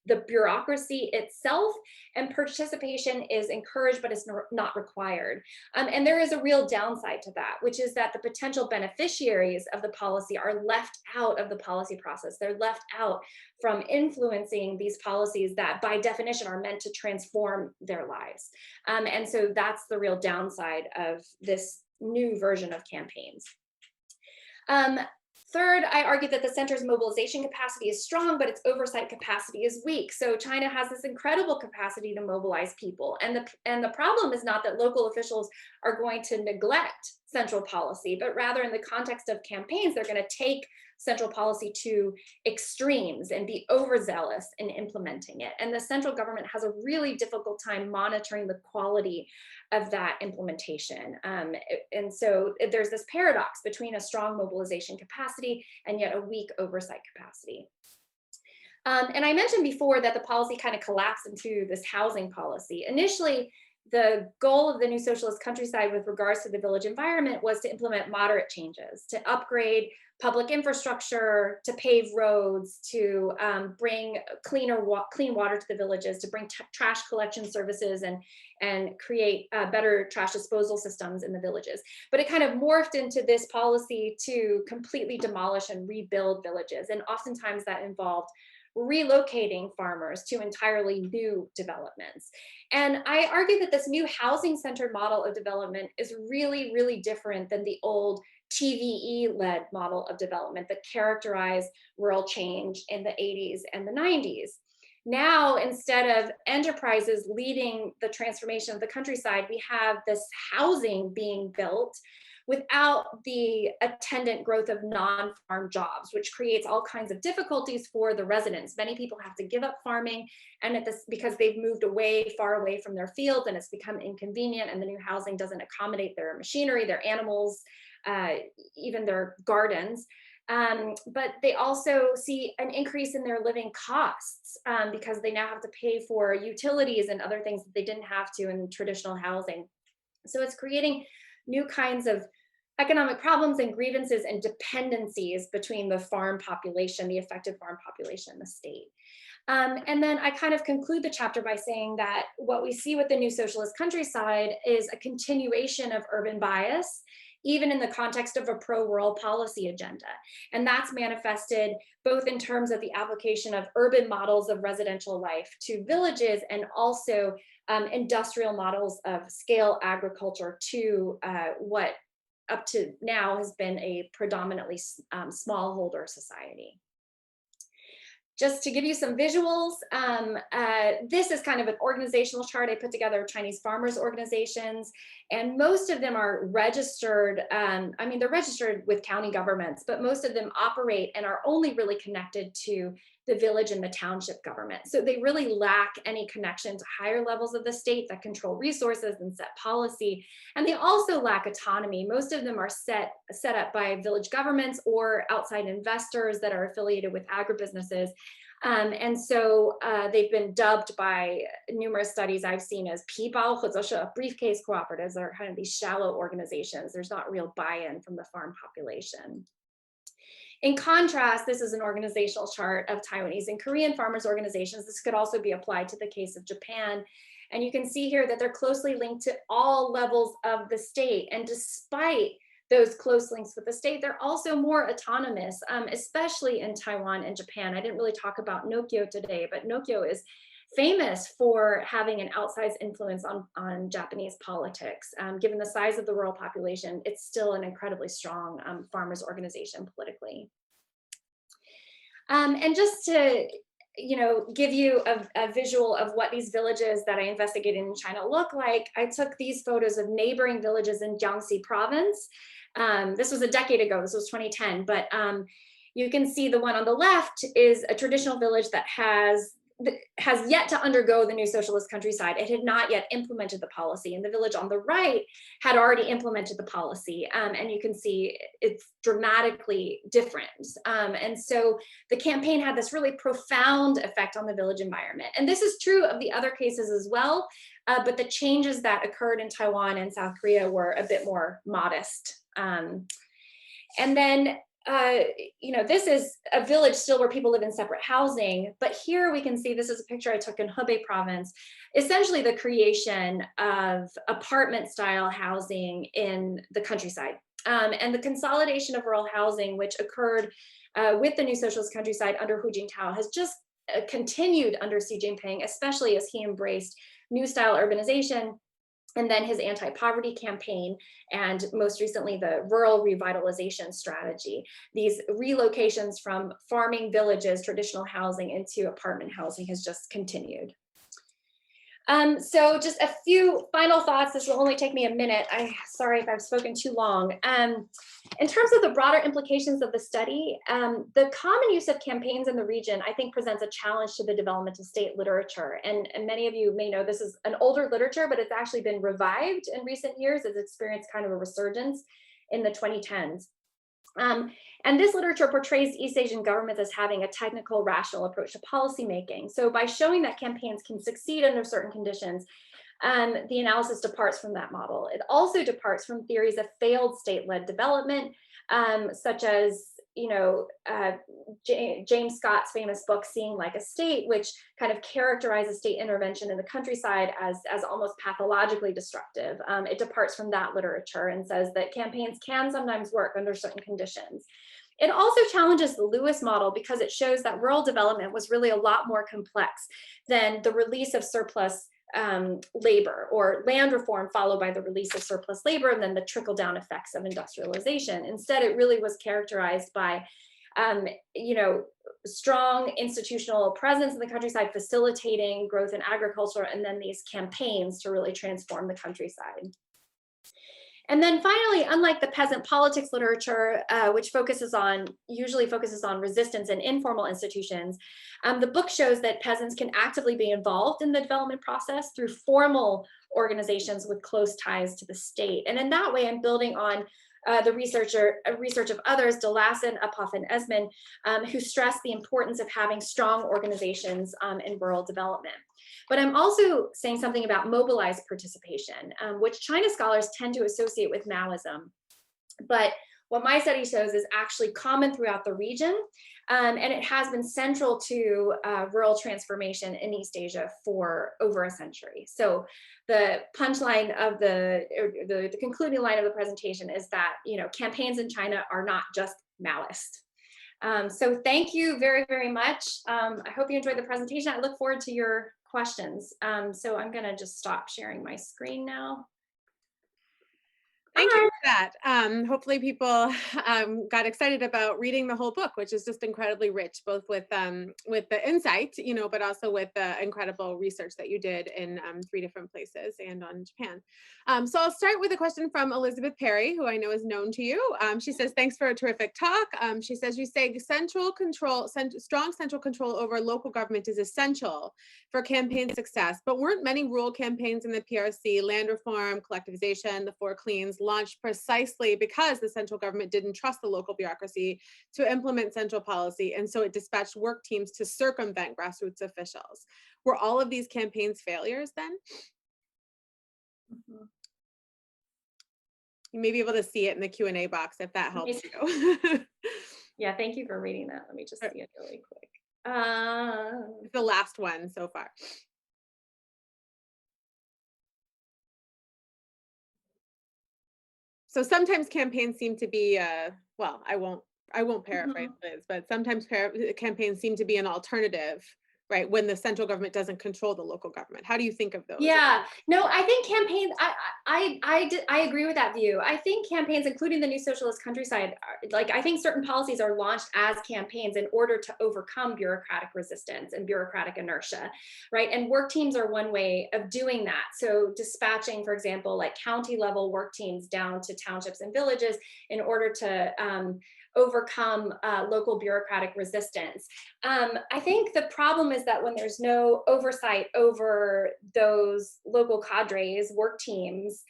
the bureaucracy itself, and participation is encouraged, but it's not required. And there is a real downside to that, which is that the potential beneficiaries of the policy are left out of the policy process. They're left out from influencing these policies that by definition are meant to transform their lives. And so that's the real downside of this new version of campaigns. Third, I argue that the center's mobilization capacity is strong, but its oversight capacity is weak. So China has this incredible capacity to mobilize people. And the problem is not that local officials are going to neglect central policy, but rather in the context of campaigns, they're going to take central policy to extremes and be overzealous in implementing it. And the central government has a really difficult time monitoring the quality of that implementation. And so there's this paradox between a strong mobilization capacity and yet a weak oversight capacity. And I mentioned before that the policy kind of collapsed into this housing policy. Initially, the goal of the new socialist countryside with regards to the village environment was to implement moderate changes, to upgrade public infrastructure, to pave roads, to bring clean water to the villages, to bring trash collection services and create better trash disposal systems in the villages. But it kind of morphed into this policy to completely demolish and rebuild villages. And oftentimes that involved relocating farmers to entirely new developments. And I argue that this new housing-centered model of development is really, really different than the old TVE-led model of development that characterized rural change in the 80s and the 90s. Now, instead of enterprises leading the transformation of the countryside, we have this housing being built without the attendant growth of non-farm jobs, which creates all kinds of difficulties for the residents. Many people have to give up farming, and because they've moved far away from their fields, and it's become inconvenient, and the new housing doesn't accommodate their machinery, their animals, even their gardens. But they also see an increase in their living costs because they now have to pay for utilities and other things that they didn't have to in traditional housing. So it's creating new kinds of economic problems and grievances and dependencies between the farm population, the effective farm population, and the state. And then I kind of conclude the chapter by saying that what we see with the new socialist countryside is a continuation of urban bias, even in the context of a pro-rural policy agenda. And that's manifested both in terms of the application of urban models of residential life to villages, and also industrial models of scale agriculture to what up to now has been a predominantly smallholder society. Just to give you some visuals, this is kind of an organizational chart I put together of Chinese farmers organizations, and most of them are registered. I mean, they're registered with county governments, but most of them operate and are only really connected to the village and the township government. So they really lack any connection to higher levels of the state that control resources and set policy. And they also lack autonomy. Most of them are set up by village governments or outside investors that are affiliated with agribusinesses. And so they've been dubbed by numerous studies I've seen as 皮包或者是 briefcase cooperatives, are kind of these shallow organizations. There's not real buy-in from the farm population. In contrast, this is an organizational chart of Taiwanese and Korean farmers organizations. This could also be applied to the case of Japan. And you can see here that they're closely linked to all levels of the state. And despite those close links with the state, they're also more autonomous, especially in Taiwan and Japan. I didn't really talk about Nokkyo today, but Nokkyo is famous for having an outsized influence on Japanese politics. Given the size of the rural population, it's still an incredibly strong farmers organization politically. And just to give you a visual of what these villages that I investigated in China look like, I took these photos of neighboring villages in Jiangxi province. This was a decade ago, this was 2010, but you can see the one on the left is a traditional village that has yet to undergo the new socialist countryside. It had not yet implemented the policy, and the village on the right had already implemented the policy. And you can see it's dramatically different. And so the campaign had this really profound effect on the village environment. And this is true of the other cases as well, but the changes that occurred in Taiwan and South Korea were a bit more modest. And then this is a village still where people live in separate housing, but here we can see, this is a picture I took in Hebei province, essentially the creation of apartment style housing in the countryside. And the consolidation of rural housing, which occurred with the new socialist countryside under Hu Jintao, has just continued under Xi Jinping, especially as he embraced new style urbanization, and then his anti-poverty campaign, and most recently the rural revitalization strategy. These relocations from farming villages, traditional housing, into apartment housing has just continued. So just a few final thoughts. This will only take me a minute. Sorry if I've spoken too long. In terms of the broader implications of the study, the common use of campaigns in the region, I think, presents a challenge to the developmental state literature. And many of you may know this is an older literature, but it's actually been revived in recent years. It's experienced kind of a resurgence in the 2010s. And this literature portrays East Asian governments as having a technical, rational approach to policymaking. So by showing that campaigns can succeed under certain conditions, the analysis departs from that model. It also departs from theories of failed state-led development, such as James Scott's famous book, Seeing Like a State, which kind of characterizes state intervention in the countryside as almost pathologically destructive. It departs from that literature and says that campaigns can sometimes work under certain conditions. It also challenges the Lewis model because it shows that rural development was really a lot more complex than the release of surplus labor, or land reform followed by the release of surplus labor, and then the trickle down effects of industrialization. Instead, it really was characterized by strong institutional presence in the countryside, facilitating growth in agriculture, and then these campaigns to really transform the countryside. And then finally, unlike the peasant politics literature, which usually focuses on resistance and informal institutions, the book shows that peasants can actively be involved in the development process through formal organizations with close ties to the state. And in that way, I'm building on the research of others, Delassen, Uphoff, and Esmond, who stress the importance of having strong organizations in rural development. But I'm also saying something about mobilized participation, which China scholars tend to associate with Maoism. But what my study shows is actually common throughout the region, and it has been central to rural transformation in East Asia for over a century. So the punchline of the concluding line of the presentation is that campaigns in China are not just Maoist. So thank you very, very much. I hope you enjoyed the presentation. I look forward to your questions. So I'm going to just stop sharing my screen now. Thank you for that. Hopefully people got excited about reading the whole book, which is just incredibly rich, both with the insight, but also with the incredible research that you did in 3 different places and on Japan. So I'll start with a question from Elizabeth Perry, who I know is known to you. She says, thanks for a terrific talk. She says, you say strong central control over local government is essential for campaign success, but weren't many rural campaigns in the PRC, land reform, collectivization, the Four Cleans, launched precisely because the central government didn't trust the local bureaucracy to implement central policy, and so it dispatched work teams to circumvent grassroots officials. Were all of these campaigns failures then? Mm-hmm. You may be able to see it in the Q&A box if that helps you. Yeah, thank you for reading that. Let me just see it really quick. It's the last one so far. So sometimes campaigns seem to be, I won't paraphrase Liz, but sometimes campaigns seem to be an alternative, right? When the central government doesn't control the local government. How do you think of those? Yeah, no, I think campaigns. I agree with that view. I think campaigns, including the New Socialist Countryside, like I think certain policies are launched as campaigns in order to overcome bureaucratic resistance and bureaucratic inertia, right? And work teams are one way of doing that. So dispatching, for example, like county level work teams down to townships and villages in order to overcome local bureaucratic resistance. I think the problem is that when there's no oversight over those local cadres, work teams,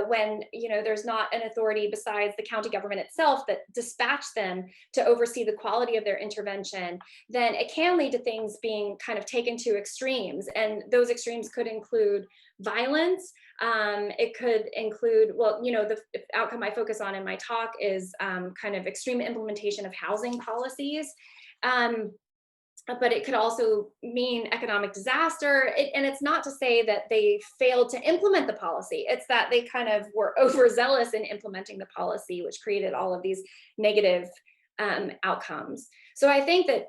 when there's not an authority besides the county government itself that dispatch them to oversee the quality of their intervention, then it can lead to things being kind of taken to extremes. And those extremes could include violence. It could include, the outcome I focus on in my talk is kind of extreme implementation of housing policies. But it could also mean economic disaster. And it's not to say that they failed to implement the policy. It's that they kind of were overzealous in implementing the policy, which created all of these negative outcomes. So I think that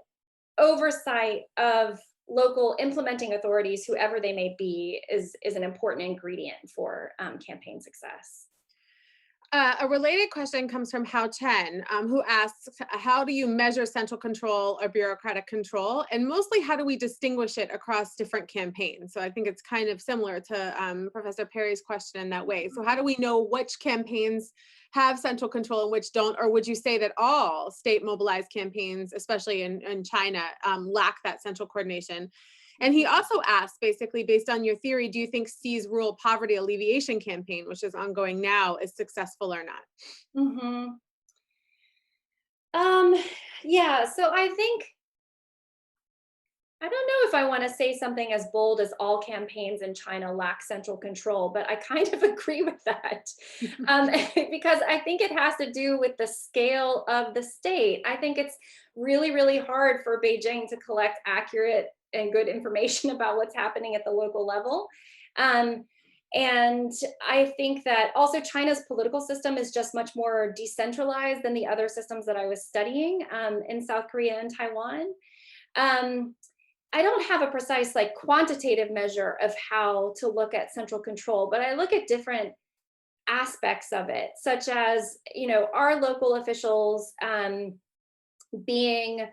oversight of local implementing authorities, whoever they may be, is an important ingredient for campaign success. A related question comes from Hao Chen, who asks, how do you measure central control or bureaucratic control? And mostly, how do we distinguish it across different campaigns? So I think it's kind of similar to Professor Perry's question in that way. So how do we know which campaigns have central control and which don't? Or would you say that all state mobilized campaigns, especially in China, lack that central coordination? And he also asked, basically, based on your theory, do you think Xi's rural poverty alleviation campaign, which is ongoing now, is successful or not? Mm-hmm. Yeah, so I don't know if I want to say something as bold as all campaigns in China lack central control, but I kind of agree with that because I think it has to do with the scale of the state. I think it's really, really hard for Beijing to collect accurate and good information about what's happening at the local level. And I think that also China's political system is just much more decentralized than the other systems that I was studying in South Korea and Taiwan. I don't have a precise quantitative measure of how to look at central control, but I look at different aspects of it, such as, are local officials being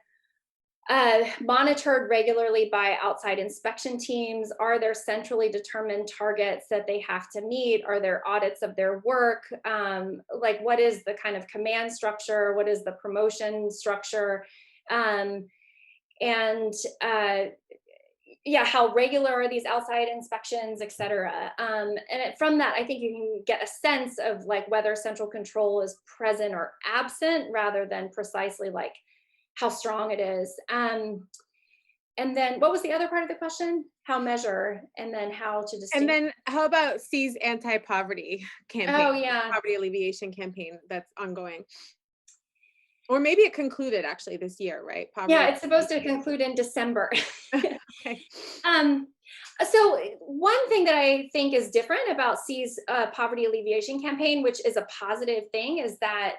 monitored regularly by outside inspection teams? Are there centrally determined targets that they have to meet? Are there audits of their work? What is the kind of command structure? What is the promotion structure? How regular are these outside inspections, et cetera? From that, I think you can get a sense of whether central control is present or absent, rather than precisely how strong it is. And then what was the other part of the question? How measure, and then how to distinguish. And then how about Xi's anti-poverty campaign? Oh, yeah. Poverty alleviation campaign that's ongoing. Or maybe it concluded actually this year, right? Yeah, it's supposed to conclude in December. Okay. So one thing that I think is different about Xi's poverty alleviation campaign, which is a positive thing, is that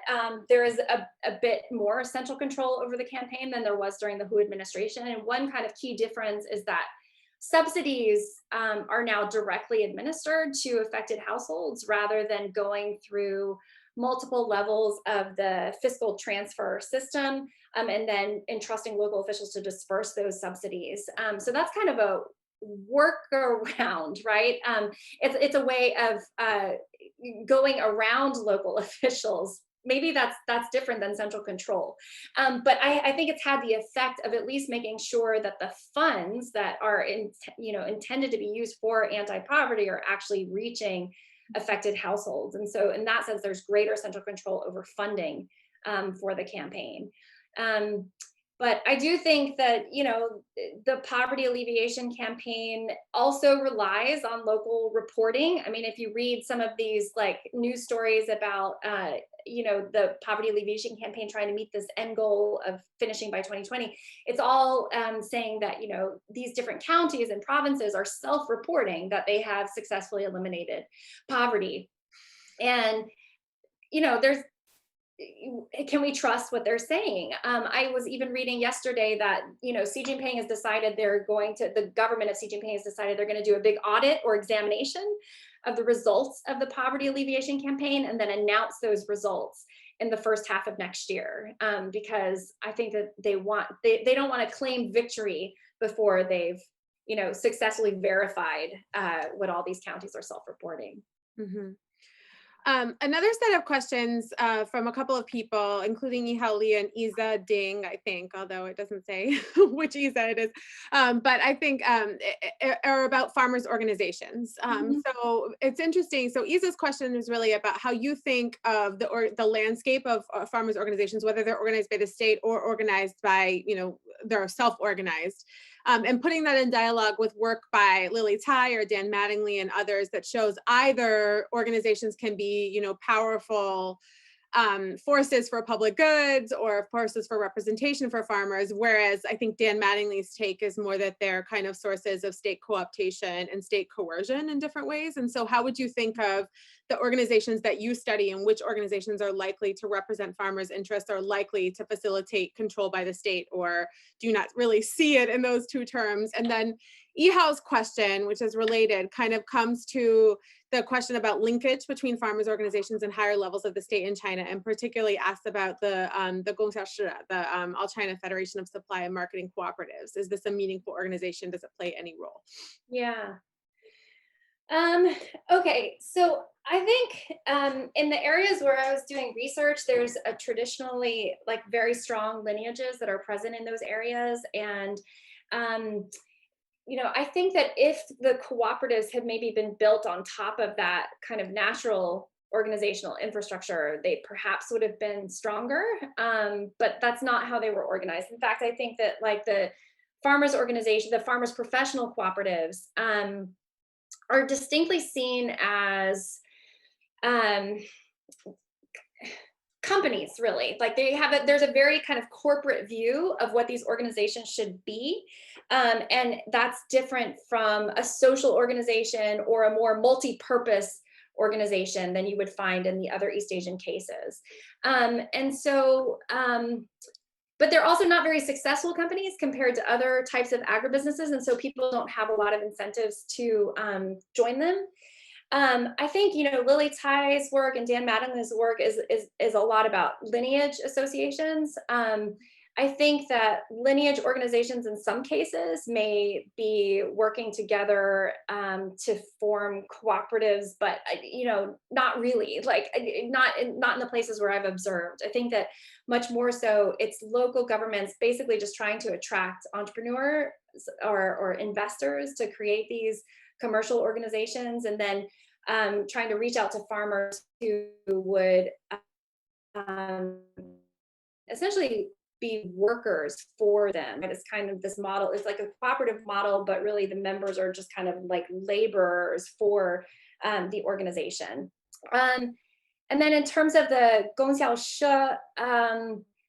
there is a bit more central control over the campaign than there was during the Hu administration. And one kind of key difference is that subsidies are now directly administered to affected households rather than going through multiple levels of the fiscal transfer system and then entrusting local officials to disperse those subsidies. So that's kind of a workaround, right? It's a way of going around local officials. Maybe that's different than central control. But I think it's had the effect of at least making sure that the funds that are intended to be used for anti-poverty are actually reaching affected households. And so in that sense, there's greater central control over funding for the campaign. But I do think that, the poverty alleviation campaign also relies on local reporting. I mean, if you read some of these news stories about, the poverty alleviation campaign trying to meet this end goal of finishing by 2020, it's all saying that, these different counties and provinces are self-reporting that they have successfully eliminated poverty. And, there's can we trust what they're saying? I was even reading yesterday that, Xi Jinping has decided the government of Xi Jinping has decided they're going to do a big audit or examination of the results of the poverty alleviation campaign and then announce those results in the first half of next year, because I think that they don't want to claim victory before they've, successfully verified what all these counties are self-reporting. Mm-hmm. Another set of questions from a couple of people, including Yihao Li and Isa Ding, I think, although it doesn't say which Isa it is, but I think are about farmers' organizations. So it's interesting. So Isa's question is really about how you think of the landscape of farmers' organizations, whether they're organized by the state or organized by, they're self-organized. And putting that in dialogue with work by Lily Tai or Dan Mattingly and others that shows either organizations can be, powerful forces for public goods or forces for representation for farmers, whereas I think Dan Mattingly's take is more that they're kind of sources of state co-optation and state coercion in different ways. And so how would you think of the organizations that you study and which organizations are likely to represent farmers' interests or likely to facilitate control by the state, or do you not really see it in those two terms? And then Yihao's question, which is related, kind of comes to the question about linkage between farmers' organizations and higher levels of the state in China, and particularly asked about the Gongxiaoshi, the All China Federation of Supply and Marketing Cooperatives. Is this a meaningful organization? Does it play any role? Yeah. Okay, so I think in the areas where I was doing research, there's a traditionally very strong lineages that are present in those areas. And I think that if the cooperatives had maybe been built on top of that kind of natural organizational infrastructure, they perhaps would have been stronger. But that's not how they were organized. In fact, I think that the farmers organization, the farmers professional cooperatives, are distinctly seen as companies, really. There's a very kind of corporate view of what these organizations should be. And that's different from a social organization or a more multi-purpose organization than you would find in the other East Asian cases. But they're also not very successful companies compared to other types of agribusinesses. And so people don't have a lot of incentives to join them. I think, Lily Tai's work and Dan Mattingly's work is a lot about lineage associations. I think that lineage organizations in some cases may be working together to form cooperatives, but not really, not in the places where I've observed. I think that much more so it's local governments basically just trying to attract entrepreneurs or investors to create these commercial organizations, and then trying to reach out to farmers who would essentially be workers for them. It's kind of this model. It's like a cooperative model, but really the members are just kind of like laborers for the organization. And then in terms of the Gongxiaoshi,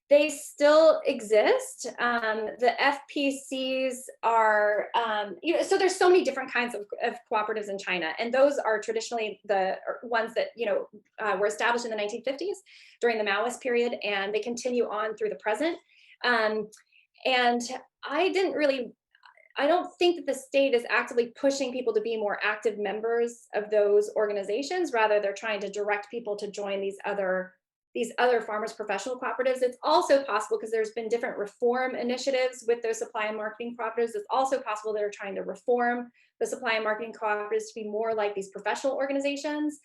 they still exist. The FPCs are, so there's so many different kinds of cooperatives in China, and those are traditionally the ones that, were established in the 1950s during the Maoist period, and they continue on through the present. And I don't think that the state is actively pushing people to be more active members of those organizations. Rather, they're trying to direct people to join these other farmers professional cooperatives. It's also possible, because there's been different reform initiatives with those supply and marketing cooperatives, it's also possible they're trying to reform the supply and marketing cooperatives to be more like these professional organizations.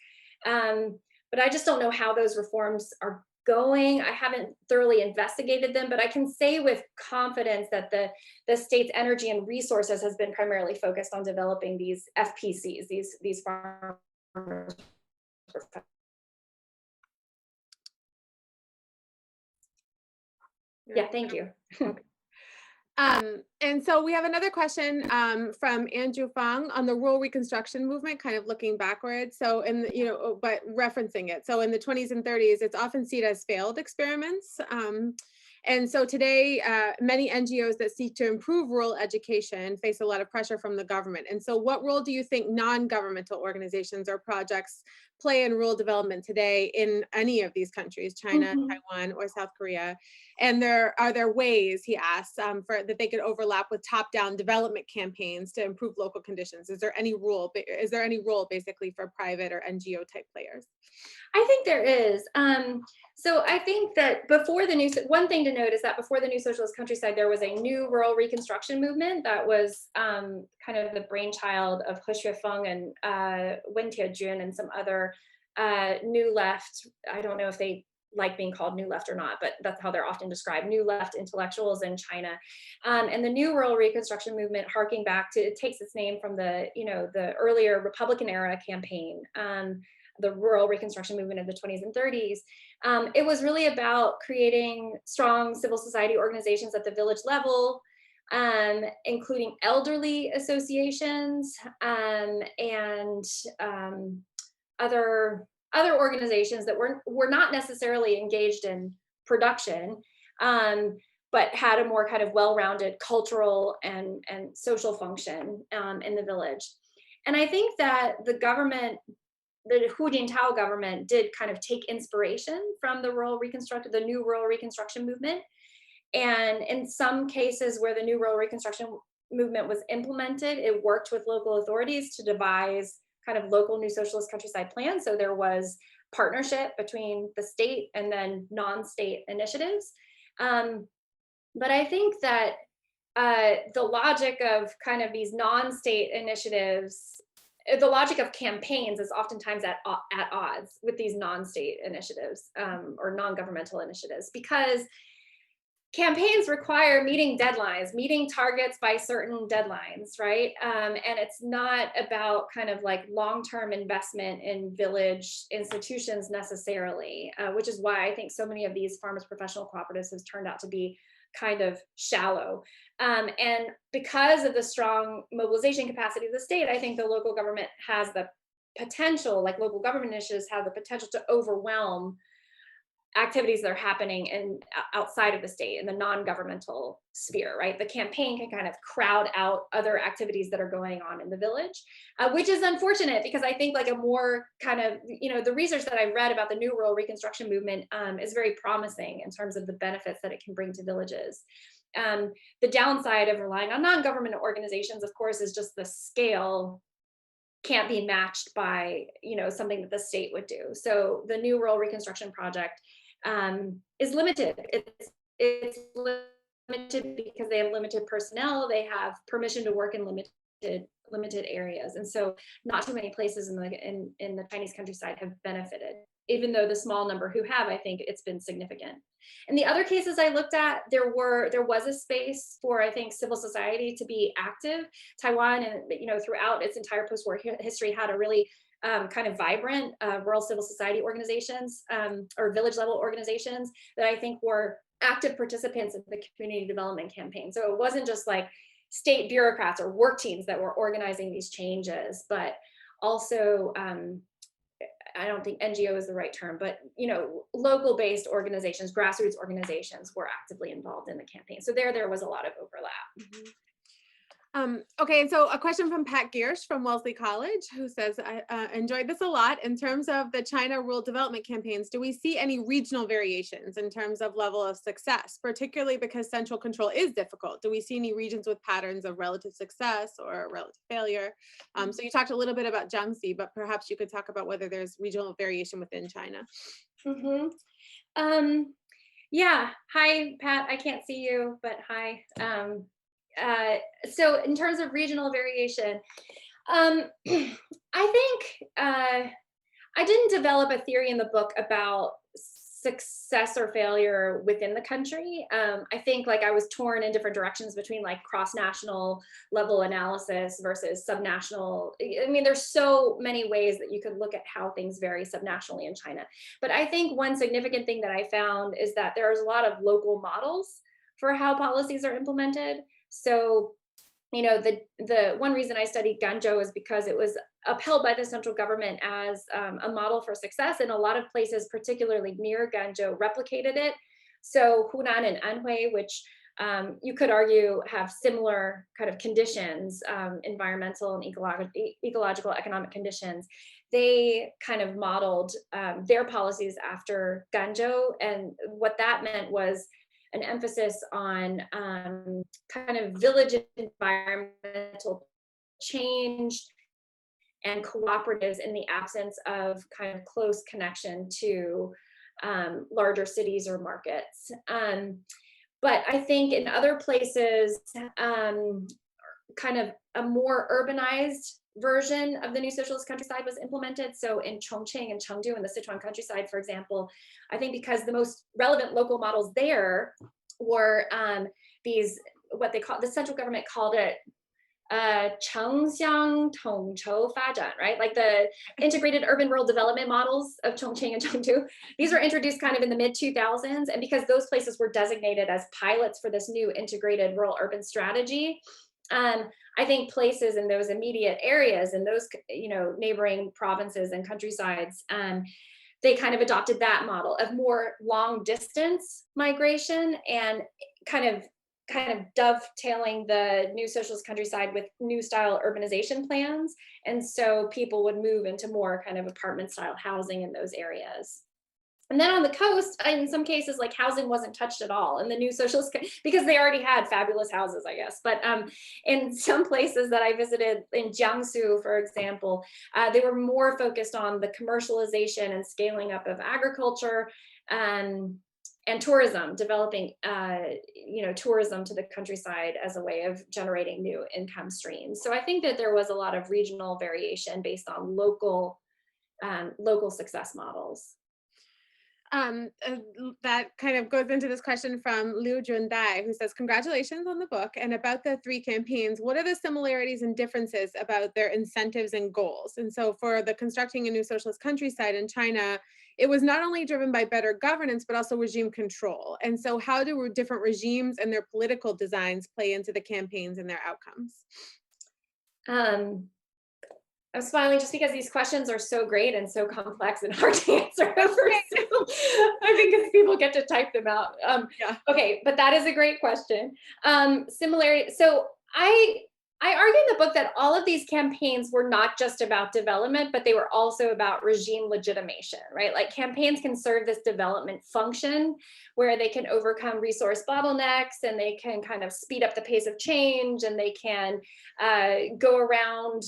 But I just don't know how those reforms are going. I haven't thoroughly investigated them, but I can say with confidence that the state's energy and resources has been primarily focused on developing these FPCs, these farmers. Yeah, thank you. And so we have another question from Andrew Fang on the rural reconstruction movement, kind of looking backwards. So but referencing it. So in the 20s and 30s, it's often seen as failed experiments. And so today, many NGOs that seek to improve rural education face a lot of pressure from the government. And so what role do you think non-governmental organizations or projects play in rural development today in any of these countries, China, Taiwan, or South Korea? And are there ways, he asks, for that they could overlap with top-down development campaigns to improve local conditions? Is there any role basically for private or NGO type players? I think there is. So I think that one thing to note is that before the New Socialist Countryside, there was a new rural reconstruction movement that was kind of the brainchild of He Xuefeng and Wen Tiejun and some other new left. I don't know if they like being called new left or not, but that's how they're often described, new left intellectuals in China. And the new rural reconstruction movement, harking back to, it takes its name from the earlier Republican era campaign, the rural reconstruction movement of the 20s and 30s. It was really about creating strong civil society organizations at the village level, including elderly associations and other organizations that were not necessarily engaged in production, but had a more kind of well-rounded cultural and social function in the village. And I think that the Hu Jintao government did kind of take inspiration from the new rural reconstruction movement. And in some cases where the new rural reconstruction movement was implemented, it worked with local authorities to devise kind of local new socialist countryside plans. So there was partnership between the state and then non-state initiatives. But I think that the logic of kind of these non-state initiatives, the logic of campaigns is oftentimes at odds with these non-state initiatives or non-governmental initiatives, because campaigns require meeting deadlines, meeting targets by certain deadlines, right? And it's not about kind of like long-term investment in village institutions necessarily, which is why I think so many of these farmers professional cooperatives has turned out to be kind of shallow. And because of the strong mobilization capacity of the state, I think the local government has the potential, like local government initiatives have the potential to overwhelm activities that are happening outside of the state in the non-governmental sphere, right? The campaign can kind of crowd out other activities that are going on in the village, which is unfortunate, because I think like a more kind of, the research that I read about the new rural reconstruction movement is very promising in terms of the benefits that it can bring to villages. The downside of relying on non-government organizations, of course, is just the scale can't be matched by something that the state would do. So the new rural reconstruction project is limited. It's limited because they have limited personnel. They have permission to work in limited areas, and so not too many places in the Chinese countryside have benefited. Even though the small number who have, I think it's been significant. In the other cases I looked at, there was a space for, I think, civil society to be active. Taiwan, and throughout its entire post-war history, had a really kind of vibrant rural civil society organizations or village level organizations that I think were active participants in the community development campaign. So it wasn't just like state bureaucrats or work teams that were organizing these changes, but also I don't think NGO is the right term, but local based organizations, grassroots organizations were actively involved in the campaign. So there was a lot of overlap. Mm-hmm. Okay, and so a question from Pat Giersch from Wellesley College, who says, I enjoyed this a lot. In terms of the China rural development campaigns, do we see any regional variations in terms of level of success, particularly because central control is difficult? Do we see any regions with patterns of relative success or relative failure? So you talked a little bit about Jiangxi, but perhaps you could talk about whether there's regional variation within China. Mm-hmm. Yeah, hi, Pat, I can't see you, but hi. So in terms of regional variation, I think I didn't develop a theory in the book about success or failure within the country. I think like I was torn in different directions between like cross-national level analysis versus subnational. I mean, there's so many ways that you could look at how things vary subnationally in China. But I think one significant thing that I found is that there's a lot of local models for how policies are implemented. So, the one reason I studied Ganzhou is because it was upheld by the central government as a model for success, and a lot of places, particularly near Ganzhou, replicated it So Hunan and Anhui, which you could argue have similar kind of conditions, environmental and ecological economic conditions, they kind of modeled their policies after Ganzhou. And what that meant was an emphasis on kind of village environmental change and cooperatives in the absence of kind of close connection to larger cities or markets. But I think in other places, kind of a more urbanized version of the new socialist countryside was implemented. So in Chongqing and Chengdu in the Sichuan countryside, for example, I think because the most relevant local models there were these, what they call, the central government called it Chengxiang Tongchou Fajan, right? Like the integrated urban rural development models of Chongqing and Chengdu. These were introduced kind of in the mid 2000s. And because those places were designated as pilots for this new integrated rural urban strategy, I think places in those immediate areas and those, you know, neighboring provinces and countrysides, they kind of adopted that model of more long distance migration and kind of dovetailing the new socialist countryside with new style urbanization plans. And so people would move into more kind of apartment style housing in those areas. And then on the coast, in some cases, like housing wasn't touched at all in the new socialist, because they already had fabulous houses, I guess. But in some places that I visited in Jiangsu, for example, they were more focused on the commercialization and scaling up of agriculture and tourism, developing, you know, tourism to the countryside as a way of generating new income streams. So I think that there was a lot of regional variation based on local success models. That kind of goes into this question from Liu Jundai, who says, congratulations on the book. And about the three campaigns, what are the similarities and differences about their incentives and goals? And so for the Constructing a New Socialist Countryside in China, it was not only driven by better governance, but also regime control. And so how do different regimes and their political designs play into the campaigns and their outcomes? I'm smiling just because these questions are so great and so complex and hard to answer over Zoom. I think because people get to type them out. Yeah. Okay, but that is a great question. Similarity. So I argue in the book that all of these campaigns were not just about development, but they were also about regime legitimation, right? Like campaigns can serve this development function where they can overcome resource bottlenecks and they can kind of speed up the pace of change, and they can go around,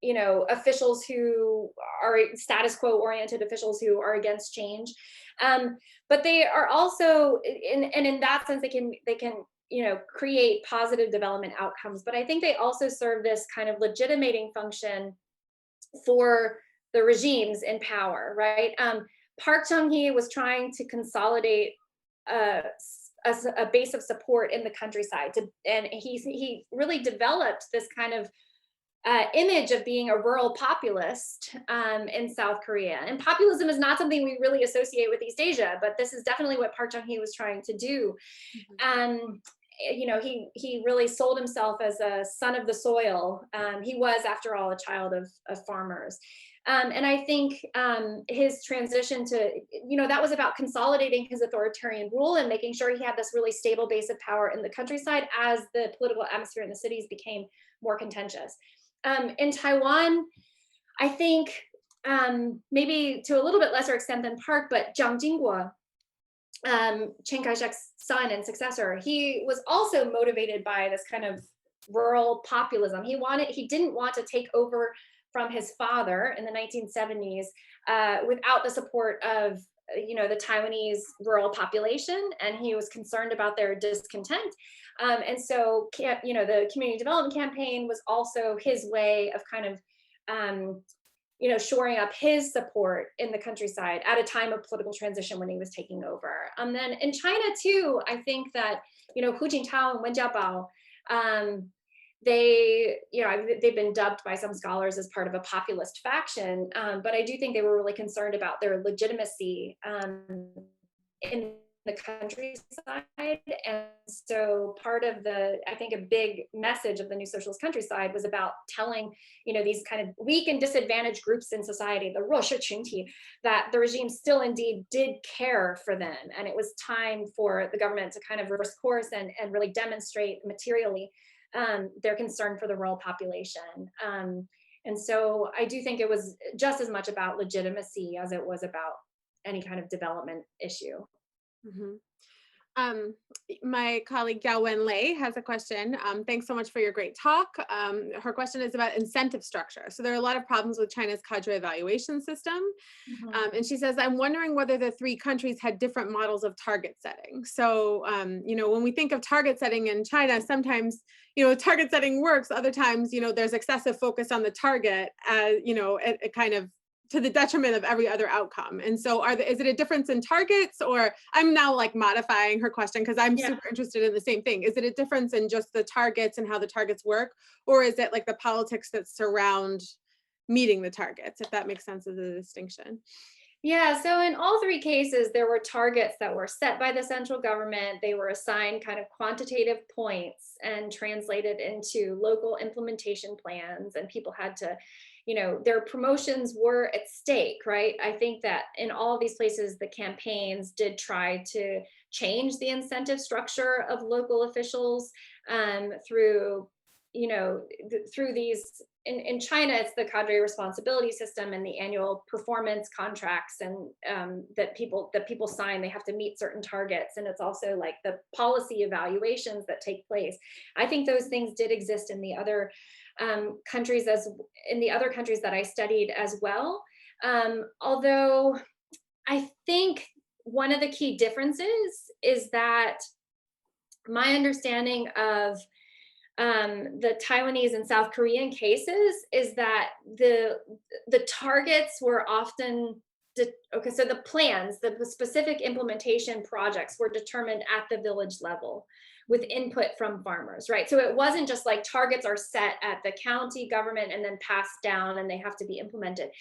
you know, officials who are status quo oriented officials who are against change. But they are also, in that sense, they can you know, create positive development outcomes. But I think they also serve this kind of legitimating function for the regimes in power, right? Park Chung-hee was trying to consolidate a base of support in the countryside, and he really developed this kind of image of being a rural populist in South Korea. And populism is not something we really associate with East Asia, but this is definitely what Park Chung-hee was trying to do. You know, he really sold himself as a son of the soil. He was, after all, a child of farmers. And I think his transition to, you know, that was about consolidating his authoritarian rule and making sure he had this really stable base of power in the countryside as the political atmosphere in the cities became more contentious. In Taiwan, I think maybe to a little bit lesser extent than Park, but Jiang Jingguo, Chiang Kai-shek's son and successor, he was also motivated by this kind of rural populism. He didn't want to take over from his father in the 1970s without the support of, you know, the Taiwanese rural population, and he was concerned about their discontent. And so, you know, the community development campaign was also his way of kind of you know, shoring up his support in the countryside at a time of political transition when he was taking over. Then in China too, I think that, you know, Hu Jintao and Wen Jiabao, they've been dubbed by some scholars as part of a populist faction, but I do think they were really concerned about their legitimacy in the countryside. And so part of I think a big message of the New Socialist Countryside was about telling, these kind of weak and disadvantaged groups in society, the 弱势群体, that the regime still indeed did care for them. And it was time for the government to kind of reverse course and really demonstrate materially their concern for the rural population. And so I do think it was just as much about legitimacy as it was about any kind of development issue. Mm-hmm. My colleague Yao Wen Lei has a question. Thanks so much for your great talk. Her question is about incentive structure. So there are a lot of problems with China's cadre evaluation system. Mm-hmm. And she says, I'm wondering whether the three countries had different models of target setting. So, when we think of target setting in China, sometimes, target setting works. Other times, there's excessive focus on the target, it kind of to the detriment of every other outcome. And so is it a difference in targets, or I'm now like modifying her question because I'm super interested in the same thing. Is it a difference in just the targets and how the targets work? Or is it like the politics that surround meeting the targets, if that makes sense as a distinction? Yeah, so in all three cases, there were targets that were set by the central government. They were assigned kind of quantitative points and translated into local implementation plans, and people had to, their promotions were at stake, right? I think that in all of these places, the campaigns did try to change the incentive structure of local officials through these, in China, it's the cadre responsibility system and the annual performance contracts, and that people sign. They have to meet certain targets, and it's also like the policy evaluations that take place. I think those things did exist in the other countries that I studied as well. Although I think one of the key differences is that my understanding of the Taiwanese and South Korean cases is that the targets were often so the plans, the specific implementation projects were determined at the village level with input from farmers, right? So it wasn't just like targets are set at the county government and then passed down and they have to be implemented.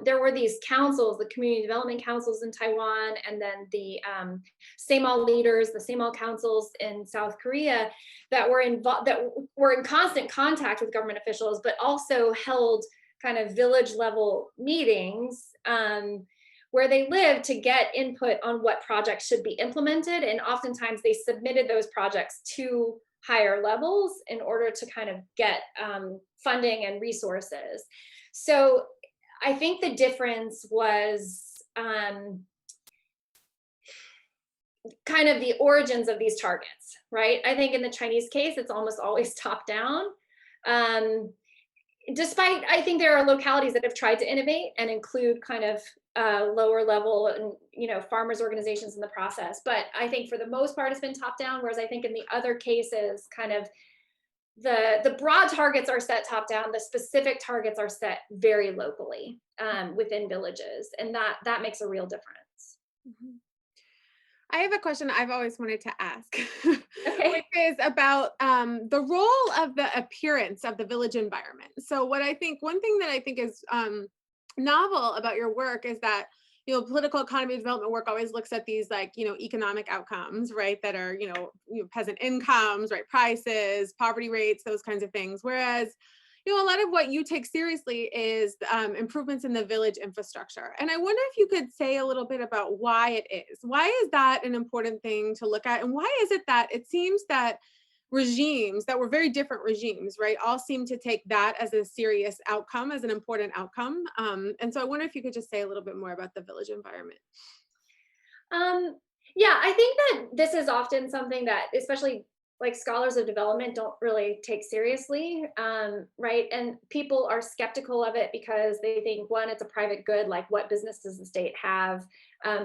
There were these councils, the community development councils in Taiwan, and then the Seimal leaders, the Seimal councils in South Korea that were in constant contact with government officials, but also held kind of village level meetings where they lived to get input on what projects should be implemented. And oftentimes they submitted those projects to higher levels in order to kind of get funding and resources. So I think the difference was kind of the origins of these targets, right? I think in the Chinese case, it's almost always top down. Despite, I think there are localities that have tried to innovate and include kind of lower level and farmers organizations in the process. But I think for the most part, it's been top down. Whereas I think in the other cases, kind of the broad targets are set top down. The specific targets are set very locally within villages, and that makes a real difference. Mm-hmm. I have a question I've always wanted to ask, Okay. which is about the role of the appearance of the village environment. So one thing that I think is novel about your work is that, political economy development work always looks at these economic outcomes, right? That are, peasant incomes, right? Prices, poverty rates, those kinds of things. Whereas, a lot of what you take seriously is improvements in the village infrastructure. And I wonder if you could say a little bit about why it is. Why is that an important thing to look at? And why is it that it seems that regimes that were very different regimes, right, all seem to take that as a serious outcome, as an important outcome? And so I wonder if you could just say a little bit more about the village environment. Yeah, I think that this is often something that, especially like scholars of development, don't really take seriously, right? And people are skeptical of it because they think, one, it's a private good, like what business does the state have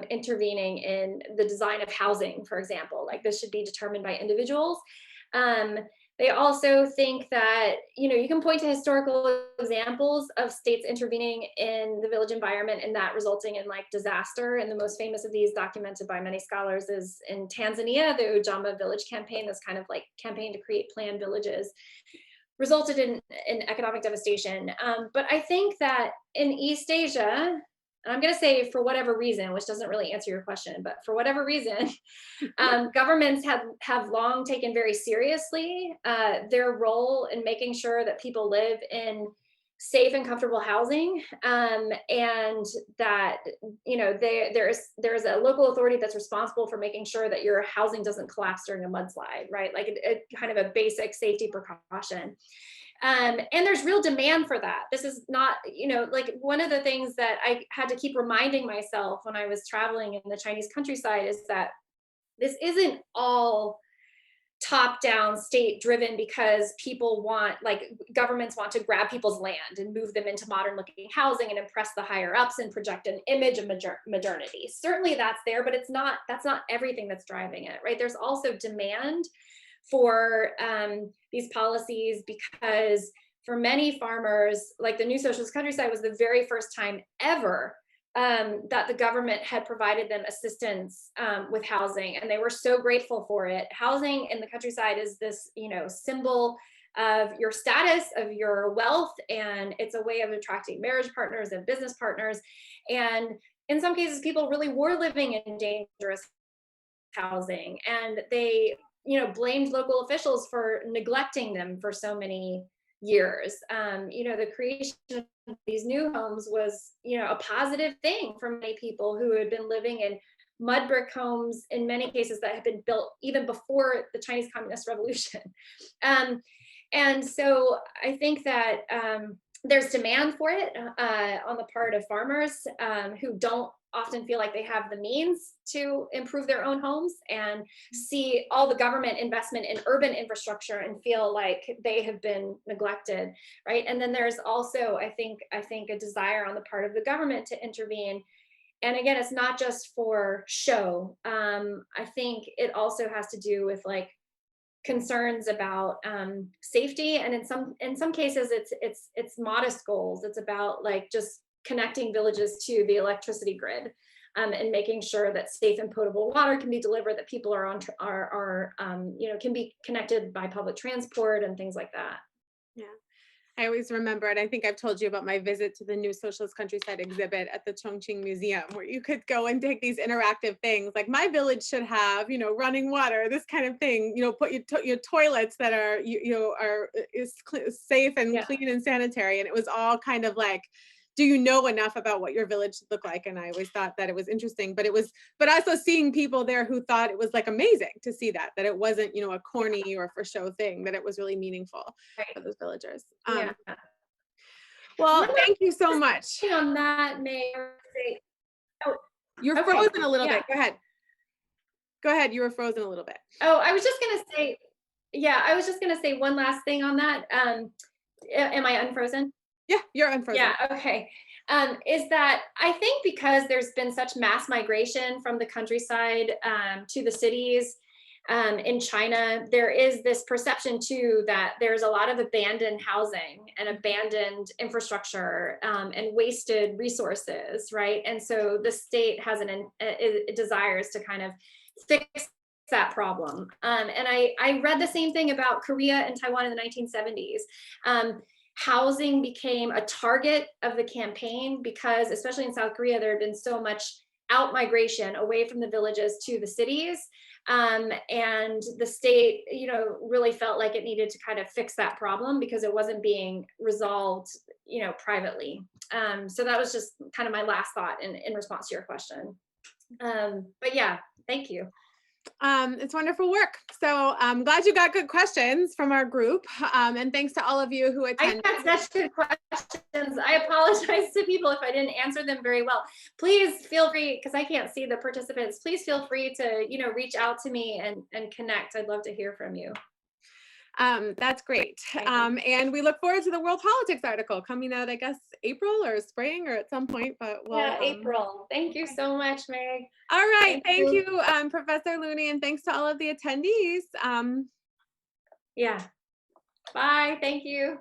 intervening in the design of housing, for example? Like this should be determined by individuals. They also think that, you can point to historical examples of states intervening in the village environment and that resulting in like disaster. And the most famous of these, documented by many scholars, is in Tanzania, the Ujama village campaign, this kind of like campaign to create planned villages, resulted in economic devastation. But I think that in East Asia, and I'm going to say for whatever reason, which doesn't really answer your question, but for whatever reason, governments have long taken very seriously their role in making sure that people live in safe and comfortable housing, and that there's a local authority that's responsible for making sure that your housing doesn't collapse during a mudslide, right? Like a kind of a basic safety precaution. And there's real demand for that. This is not, like one of the things that I had to keep reminding myself when I was traveling in the Chinese countryside is that this isn't all top-down state driven because people want, like governments want to grab people's land and move them into modern looking housing and impress the higher ups and project an image of modernity. Certainly that's there, but that's not everything that's driving it, right? There's also demand for these policies because for many farmers, like the New Socialist Countryside was the very first time ever that the government had provided them assistance with housing, and they were so grateful for it. Housing in the countryside is this, symbol of your status, of your wealth, and it's a way of attracting marriage partners and business partners. And in some cases, people really were living in dangerous housing, and they, blamed local officials for neglecting them for so many years. The creation of these new homes was, a positive thing for many people who had been living in mud brick homes, in many cases that had been built even before the Chinese Communist Revolution. And so I think that there's demand for it on the part of farmers who don't often feel like they have the means to improve their own homes and see all the government investment in urban infrastructure and feel like they have been neglected, right? And then there's also, I think a desire on the part of the government to intervene. And again, it's not just for show. I think it also has to do with like concerns about safety, and in some cases it's modest goals. It's about like just connecting villages to the electricity grid, and making sure that safe and potable water can be delivered, that people can be connected by public transport and things like that. Yeah. I always remember, and I think I've told you about my visit to the New Socialist Countryside exhibit at the Chongqing Museum, where you could go and take these interactive things like my village should have, running water, this kind of thing, put your toilets that are, is safe and clean and sanitary. And it was all kind of like, do you know enough about what your village should look like? And I always thought that it was interesting, but also seeing people there who thought it was like amazing to see that it wasn't, a corny or for show thing, that it was really meaningful for those villagers. Well, thank you so much. On that, May say, you're frozen a little bit. Go ahead. You were frozen a little bit. Oh, I was just gonna say one last thing on that. Am I unfrozen? Yeah, you're unfrozen. Yeah, okay. Is that I think because there's been such mass migration from the countryside to the cities in China, there is this perception too that there's a lot of abandoned housing and abandoned infrastructure and wasted resources, right? And so the state has it desires to kind of fix that problem. And I read the same thing about Korea and Taiwan in the 1970s. Housing became a target of the campaign because, especially in South Korea, there had been so much out migration away from the villages to the cities. And the state, really felt like it needed to kind of fix that problem because it wasn't being resolved, privately. So that was just kind of my last thought in response to your question. But yeah, thank you. It's wonderful work. So I'm glad you got good questions from our group. And thanks to all of you who attended. I got such good questions. I apologize to people if I didn't answer them very well. Please feel free, because I can't see the participants, please feel free to, reach out to me and connect. I'd love to hear from you. That's great. And we look forward to the World Politics article coming out, I guess, April or spring or at some point, but April. Thank you so much, Meg. All right. Thank you, Professor Looney, and thanks to all of the attendees. Yeah. Bye. Thank you.